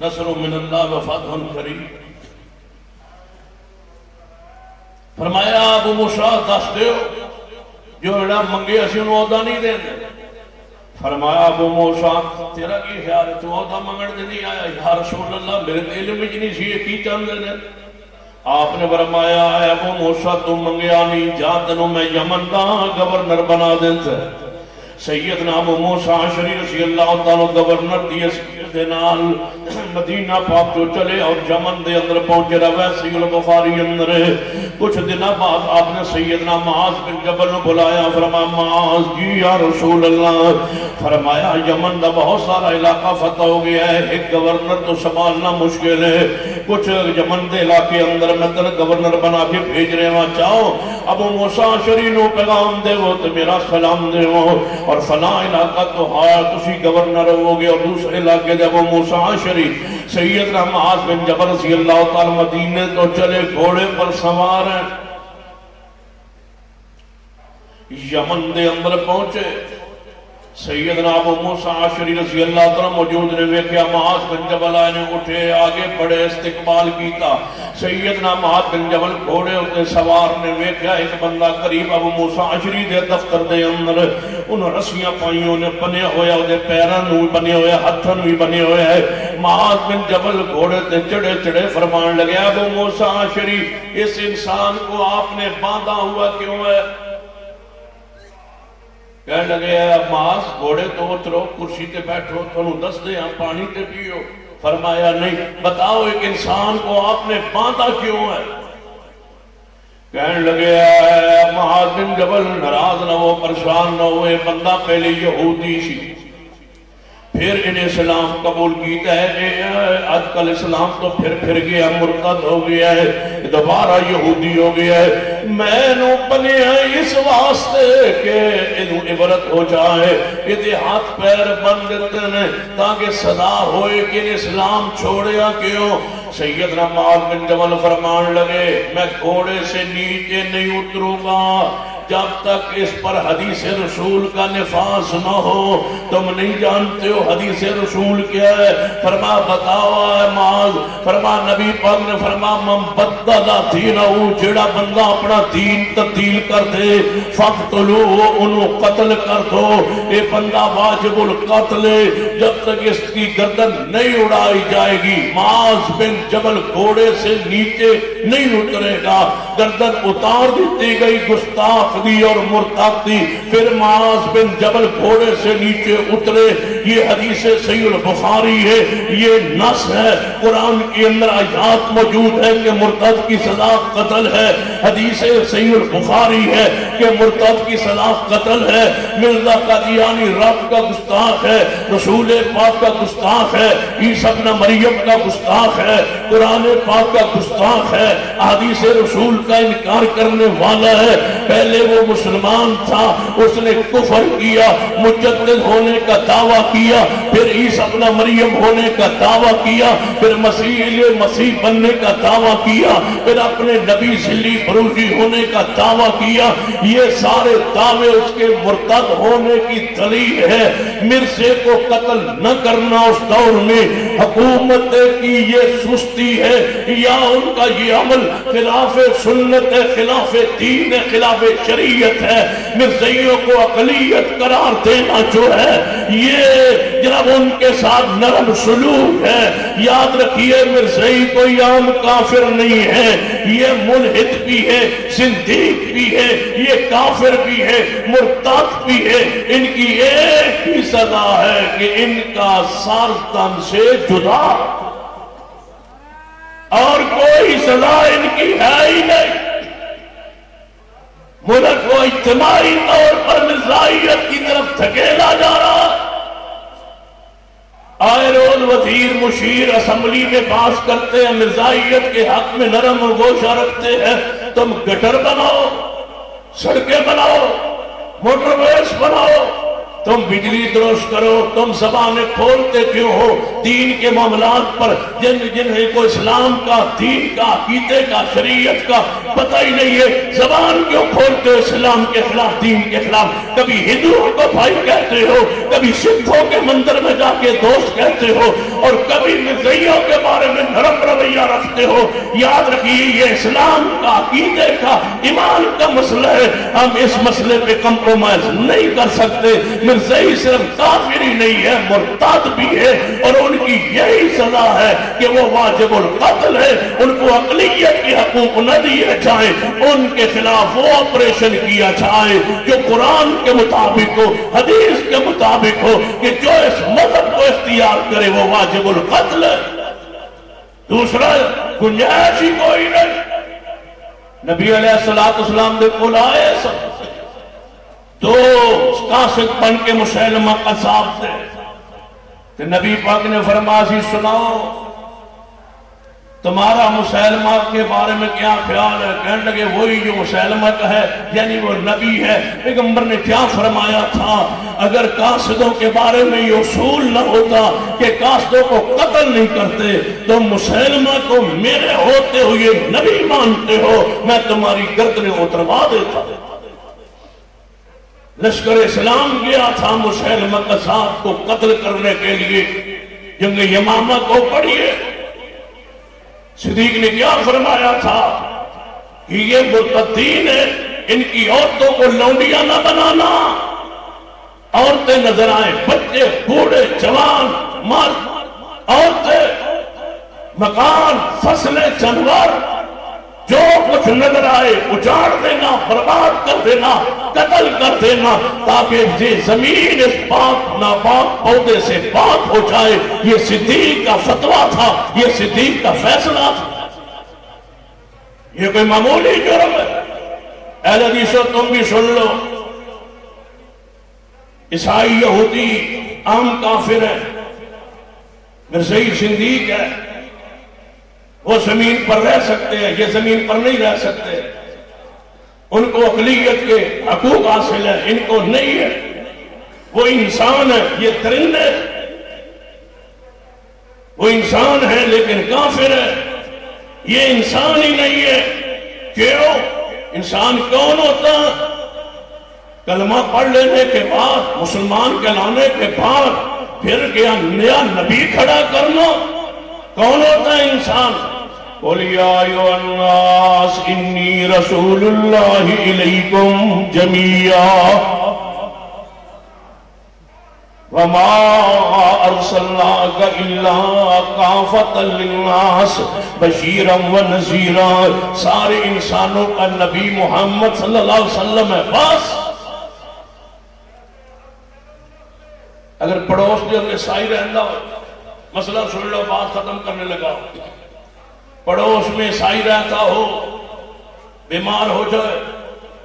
نصر من اللہ و فتح قریب۔ فرمایا ابو موسیٰ دس دیو جو ایڈا منگے اسی انہوں عہدہ نہیں دیں دے۔ فرمایا ابو موسیٰ تیرا کی خیال ہے تو عہدہ منگڑ دے نہیں آیا؟ یا رسول اللہ میرے علم میں جنی سی کی چاند دے۔ آپ نے فرمایا اے ابو موسیٰ تم منگیا نہیں، جا تنوں میں یمن دا گورنر بنا دیتا ہے۔ سیدنا ابو موسیٰ اشعری رضی اللہ تعالیٰ گورنر دیئے دے نال مدینہ پاک جو چلے اور یمن دے اندر پہنچے رہا۔ صحیح البخاری اندر کچھ دنہ بعد آپ نے سیدنا معاذ بن جبل نے بلایا، فرمایا معاذ جی یا رسول اللہ، فرمایا یمن دا بہت سارا علاقہ فتح ہو گیا ہے، ایک گورنر تو سنبھالنا مشکل ہے، کچھ یمن دے علاقے اندر میں تر گورنر بنا کے بھیج رہے ہیں، چاہو ابو موسیٰ اشعری نو پیغام دے وہ تو میرا سلام دے وہ، اور فلاں علاقہ تو ہاں تسی گورنر ہو گے، اور دوسرے علاقے دے ابو موسیٰ اشعری سیدنا معاذ بن جبل رضی اللہ تعالی مدینے تو چلے گھوڑے پر سوار ہیں، یمن دے اندر پہنچے۔ سیدنا ابو موسیٰ اشعری رضی اللہ تعالی موجود نے ویکھیا، معاذ بن جبل آئے نے اٹھے آگے بڑے استقبال کیتا۔ سیدنا معاذ بن جبل گھوڑے اٹھے سوار نے ویکھیا ایک بندہ قریب ابو موسیٰ اشعری دے دفتر دے اندر، انہوں رسیاں پائیوں نے بنے ہوئے، دے پیران بھی بنے ہوئے، ہتھن بھی بنے ہوئے ہیں۔ معاذ بن جبل گھوڑے تے چڑے چڑے فرمان لگے، ابو موسیٰ اشعری اس انسان کو آپ نے باندھا ہوا کیوں ہے؟ کہنے لگے معاذ گھوڑے تو اترو، کرسی تے بیٹھو، تھانوں دس دے ہاں پانی تے پیو۔ فرمایا نہیں، بتاؤ ایک انسان کو آپ نے باندھا کیوں ہے؟ کہنے لگے معاذ بن جبل ناراض نہ ہو، پریشان نہ ہوئے، بندہ پہلے یہودی سی، پھر انہیں اسلام قبول کیتا ہے، آج کل اسلام تو پھر گیا، مرتد ہو گیا ہے، دوبارہ یہودی ہو گیا ہے۔ میں نو بنے ہیں اس واسطے کہ انہوں عبرت ہو جائے، یہ ہاتھ پیر بند دیتے ہیں تاکہ صدا ہوئے کہ انہیں اسلام چھوڑیا کیوں؟ سیدنا معاذ بن جبل فرمان لگے، میں گھوڑے سے نیچے نہیں اتروں گا جب تک اس پر حدیث رسول کا نفاذ نہ ہو تم نہیں جانتے ہو حدیث رسول کیا ہے. فرما بتاؤ اے معاذ, فرما نبی پاک نے فرما من بدل دینہو, جڑا بندہ اپنا دین تبدیل کر دے فقتلوہ, انہوں قتل کر دو. یہ بندہ واجب القتل ہے جب تک اس کی گردن نہیں اڑائی جائے گی. معاذ بن جبل گھوڑے سے نیچے نہیں اترے گا, گردن اتار دیتی گئی, گستاخ دی اور مرتد دی. پھر معاذ بن جبل گھوڑے سے نیچے اترے. یہ حدیث صحیح البخاری ہے, یہ نص ہے. قرآن کے اندر آیات موجود ہے کہ مرتد کی سزا قتل ہے. حدیث صحیح البخاری ہے کہ مرتد کی سزا قتل ہے. مرزا قادیانی رب کا گستاخ ہے, رسول پاک کا گستاخ ہے, عیسیٰ ابن مریم کا گستاخ ہے, قرآن پاک کا گستاخ ہے, حدیث رسول کا انکار کرنے والا ہے. پہلے وہ مسلمان تھا, اس نے کفر کیا, مجدد ہونے کا دعویٰ کیا, پھر عیسیٰ ابن مریم ہونے کا دعویٰ کیا, پھر مسیح بننے کا دعویٰ کیا, پھر اپنے نبی ذلی بروزی ہونے کا دعویٰ کیا. یہ سارے دعوے اس کے مرتد ہونے کی دلیل ہے. مرزے کو قتل نہ کرنا اس دور میں حکومت کی یہ سستی ہے یا ان کا یہ عمل خلاف سنت ہے, خلاف دین ہے, خلاف شریعت ہے. مرزائیوں کو اقلیت قرار دینا جو ہے یہ جناب ان کے ساتھ نرم سلوک ہے. یاد رکھیے مرزائی کوئی عام کافر نہیں ہے, یہ ملحد بھی ہے, زندیق بھی ہے, یہ کافر بھی ہے, مرتد بھی ہے. ان کی ایک ہی سزا ہے کہ ان کا سر تن سے جدا, اور کوئی سزا ان کی ہے ہی نہیں. ملک کو اجتماعی طور پر مرزائیت کی طرف دھکیلا جا رہا ہے. آئے روز وزیر مشیر اسمبلی میں پاس کرتے ہیں, مرزائیت کے حق میں نرم اور گوشہ رکھتے ہیں. تم گٹر بناؤ, سڑکیں بناؤ, موٹر ویز بناؤ, تم بجلی درست کرو, تم زبانیں کھولتے کیوں ہو دین کے معاملات پر جنہیں کو اسلام کا, دین کا, عقیدے کا, شریعت کا پتہ ہی نہیں ہے. زبان کیوں کھولتے ہو اسلام کے خلاف, دین کے خلاف؟ کبھی ہندوؤں کو بھائی کہتے ہو, کبھی سکھوں کے مندر میں جا کے دوست کہتے ہو, اور کبھی مرزائیوں کے بارے میں نرم رویہ رکھتے ہو. یاد رکھیے یہ اسلام کا, عقیدے کا, ایمان کا مسئلہ ہے. ہم اس مسئلے پہ کمپرومائز نہیں کر سکتے. مرزائی صرف کافر ہی نہیں ہے, مرتد بھی ہے, اور ان کی یہی سزا ہے کہ وہ واجب القتل ہے. ان کو اقلیت کے حقوق نہ دیے جائیں, ان کے خلاف وہ آپریشن کیا جائے جو قرآن کے مطابق ہو, حدیث کے مطابق ہو, کہ جو اس مذہب کو اختیار کرے وہ واجب القتل ہے. دوسرا گنجائش ہی کوئی نہیں. نبی علیہ السلام نے بلائے سب تو قاصد بن کے مسلمہ قصاب تھے, کہ نبی پاک نے فرمایا سی سناؤ تمہارا مسلمہ کے بارے میں کیا خیال ہے؟ کہنے لگے وہی جو مسلمہ کا ہے, یعنی وہ نبی ہے. پیغمبر نے کیا فرمایا تھا, اگر قاصدوں کے بارے میں یہ اصول نہ ہوتا کہ قاصدوں کو قتل نہیں کرتے, تو مسلمہ کو میرے ہوتے ہوئے نبی مانتے ہو, میں تمہاری گردنیں اتروا دیتا. لشکر اسلام گیا تھا مسلمہ قصاب کو قتل کرنے کے لیے. جنگ یمامہ کو پڑھیے, صدیق نے کیا فرمایا تھا کہ یہ مرتدین ہے, ان کی عورتوں کو لونڈیاں نہ بنانا. عورتیں نظر آئیں, بچے, بوڑھے, جوان, مرد, عورتیں, مکان, فصلیں, جانور, جو کچھ نظر آئے اجاڑ دینا, برباد کر دینا, قتل کر دینا, تاکہ یہ زمین اس پاک ناپاک پودے سے پاک ہو جائے. یہ صدیق کا فتویٰ تھا, یہ صدیق کا فیصلہ تھا. یہ کوئی معمولی جرم ہے؟ اہل حدیثو تم بھی سن لو, عیسائی یہودی عام کافر ہے, مرزائی صدیق ہے, وہ زمین پر رہ سکتے ہیں, یہ زمین پر نہیں رہ سکتے. ان کو اقلیت کے حقوق حاصل ہے, ان کو نہیں ہے. وہ انسان ہے, یہ درندے, وہ انسان ہے لیکن کافر ہے. یہ انسان ہی نہیں ہے. کیوں؟ انسان کون ہوتا؟ کلمہ پڑھ لینے کے بعد، مسلمان کہلانے کے بعد پھر کیا نیا نبی کھڑا کرنا؟ کون ہوتا ہے انسان؟ قُلْ يَا أَيُّهَا النَّاسُ إِنِّي رَسُولُ اللَّهِ إِلَيْكُمْ جَمِيعًا وَمَا أَرْسَلْنَاكَ إِلَّا كَافَةً لِلنَّاسِ بَشِيرًا وَنَذِيرًا۔ سارے انسانوں کا نبی محمد صلی اللہ علیہ وسلم ہے۔ بس اگر پڑوس کے اندر عیسائی رہندا ہو، مسئلہ سن لو، بات ختم کرنے لگا، پڑوس میں عیسائی رہتا ہو، بیمار ہو جائے،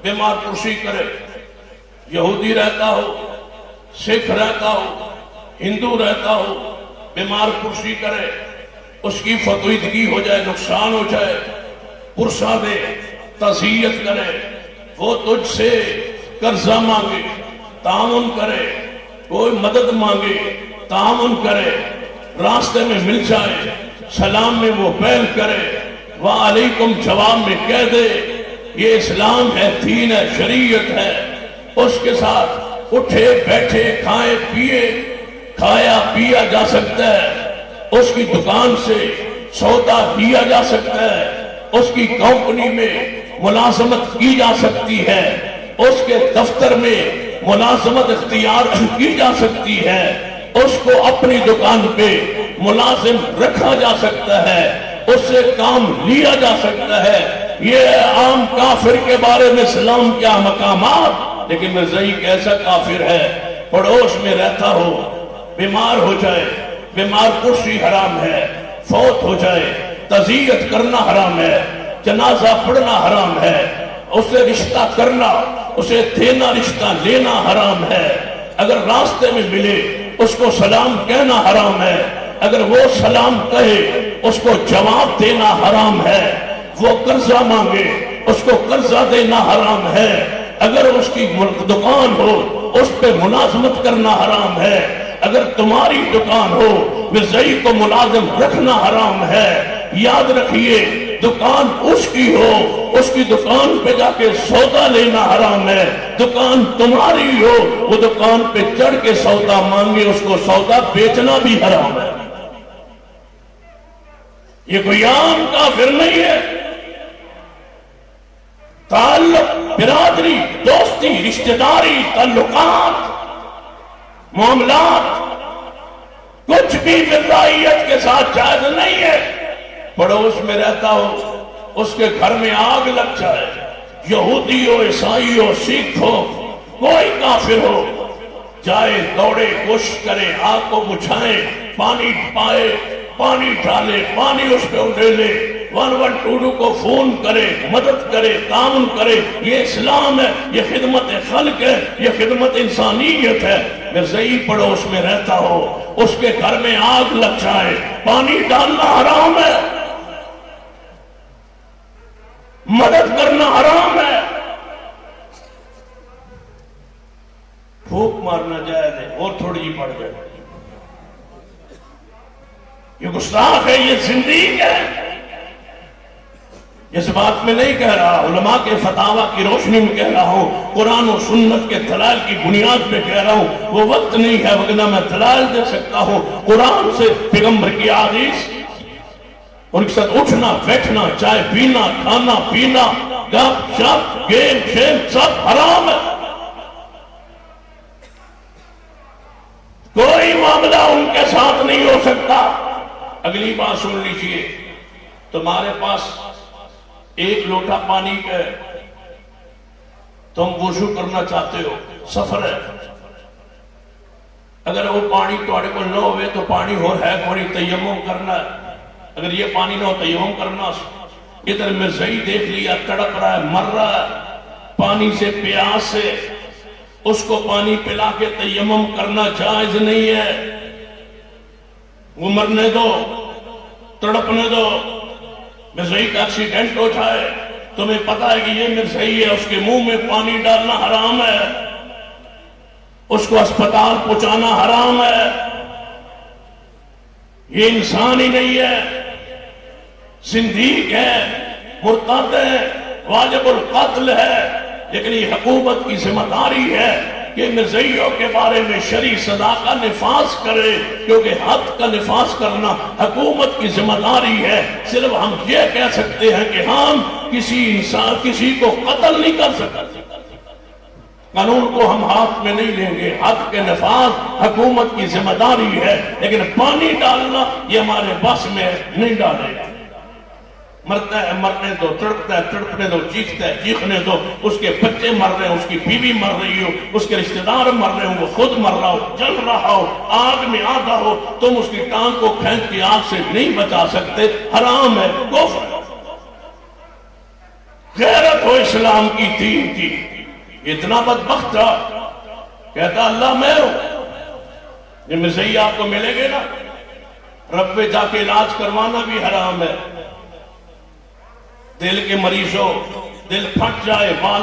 بیمار پرسی کرے، یہودی رہتا ہو، سکھ رہتا ہو، ہندو رہتا ہو، بیمار پرسی کرے، اس کی فقیدگی ہو جائے، نقصان ہو جائے، پرسا دے، تعزیت کرے، وہ تجھ سے قرضہ مانگے، تعاون کرے، کوئی مدد مانگے، تعاون کرے، راستے میں مل جائے، سلام میں وہ پہل کرے، وعلیکم جواب میں کہہ دے، یہ اسلام ہے، دین ہے، شریعت ہے، اس کے ساتھ اٹھے بیٹھے کھائے پیے، کھایا پیا جا سکتا ہے، اس کی دکان سے سودا کیا جا سکتا ہے، اس کی کمپنی میں ملازمت کی جا سکتی ہے، اس کے دفتر میں ملازمت اختیار کی جا سکتی ہے، اس کو اپنی دکان پہ ملازم رکھا جا سکتا ہے، اس سے کام لیا جا سکتا ہے۔ یہ عام کافر کے بارے میں اسلام کیا مقامات، لیکن مرزائی کیسا کافر ہے، پڑوس میں رہتا ہو، بیمار ہو جائے، بیمار پرسی حرام ہے، فوت ہو جائے، تعزیت کرنا حرام ہے، جنازہ پڑھنا حرام ہے، اسے رشتہ کرنا، اسے دینا، رشتہ لینا حرام ہے، اگر راستے میں ملے اس کو سلام کہنا حرام ہے، اگر وہ سلام کہے اس کو جواب دینا حرام ہے، وہ قرضہ مانگے اس کو قرضہ دینا حرام ہے، اگر اس کی دکان ہو اس پہ ملازمت کرنا حرام ہے، اگر تمہاری دکان ہو مرزائی کو ملازم رکھنا حرام ہے۔ یاد رکھیے دکان اس کی ہو، اس کی دکان پہ جا کے سودا لینا حرام ہے، دکان تمہاری ہو وہ دکان پہ چڑھ کے سودا مانگے، اس کو سودا بیچنا بھی حرام ہے۔ یہ کوئی عام کافر نہیں ہے۔ تعلق، برادری، دوستی، رشتہ داری، تعلقات، معاملات کچھ بھی مرزائیت کے ساتھ جائز نہیں ہے۔ پڑوس میں رہتا ہو، اس کے گھر میں آگ لگ جائے، یہودی ہو، عیسائی ہو، سکھ ہو، کوئی کافر ہو، جائے دوڑے کوشش کرے، آگ کو بجھائے، پانی پائے، پانی ڈالے، پانی اس پہ اڈیلے، 112 کو فون کرے، مدد کرے، تعاون کرے۔ یہ اسلام ہے، یہ خدمت خلق ہے، یہ خدمت انسانیت ہے۔ مرزائی پڑوس میں رہتا ہو، اس کے گھر میں آگ لگ جائے، پانی ڈالنا حرام ہے، مدد کرنا حرام ہے، پھوک مارنا جائز ہے، اور تھوڑی ہی پڑ جائے، یہ گستاخ ہے، یہ زندگی ہے۔ اس بات میں نہیں کہہ رہا، علماء کے فتاویٰ کی روشنی میں کہہ رہا ہوں، قرآن و سنت کے دلائل کی بنیاد پہ کہہ رہا ہوں۔ وہ وقت نہیں ہے وگرنہ میں دلائل دے سکتا ہوں، قرآن سے، پیغمبر کی حدیث، ان کے ساتھ اٹھنا بیٹھنا، چائے پینا، کھانا پینا، گپ شپ، گیم شیم سب حرام ہے۔ کوئی معاملہ ان کے ساتھ نہیں ہو سکتا۔ اگلی بات سن لیجئے، تمہارے پاس ایک لوٹا پانی کا ہے، تم وضو کرنا چاہتے ہو، سفر ہے، اگر وہ پانی تھوڑے کو نہ ہوئے تو پانی ہو ہے کوئی تیمم کرنا ہے، اگر یہ پانی نہ ہو تیمم کرنا۔ ادھر مرزائی دیکھ لیا تڑپ رہا ہے، مر رہا ہے پانی سے، پیاس سے، اس کو پانی پلا کے تیمم کرنا جائز نہیں ہے۔ وہ مرنے دو، تڑپنے دو، مرزائی کا ایکسیڈنٹ ہو جائے، تمہیں پتا ہے کہ یہ مرزائی ہے، اس کے منہ میں پانی ڈالنا حرام ہے، اس کو اسپتال پہنچانا حرام ہے۔ یہ انسان ہی نہیں ہے، زندیق ہے، مرتد ہے، واجب القتل ہے، لیکن یہ حکومت کی ذمہ داری ہے کہ مزیوں کے بارے میں شرعی سزا کا نفاذ کرے، کیونکہ حد کا نفاذ کرنا حکومت کی ذمہ داری ہے۔ صرف ہم یہ کہہ سکتے ہیں کہ ہم کسی کو قتل نہیں کر سکتے، قانون کو ہم ہاتھ میں نہیں لیں گے، حد کے نفاذ حکومت کی ذمہ داری ہے، لیکن پانی ڈالنا یہ ہمارے بس میں نہیں ڈالے گا۔ مرتا ہے مرنے دو، تڑپتا ہے تڑپنے دو، چیختا ہے چیخنے دو، اس کے بچے مر رہے ہیں، اس کی بیوی مر رہی ہو، اس کے رشتہ دار مر رہے ہوں، وہ خود مر رہا ہو، جل رہا ہو، آگ میں آدھا ہو، تم اس کی ٹانگ کو کھینچ کے آگ سے نہیں بچا سکتے، حرام ہے، کفر ہے۔ غیرت ہو اسلام کی، دین کی۔ اتنا بدبخت تھا، کہتا اللہ میں ہوں، یہ مزید آپ کو ملے گے نا، رب پہ جا کے علاج کروانا بھی حرام ہے۔ دل کے مریضوں، دل پھٹ جائے، بال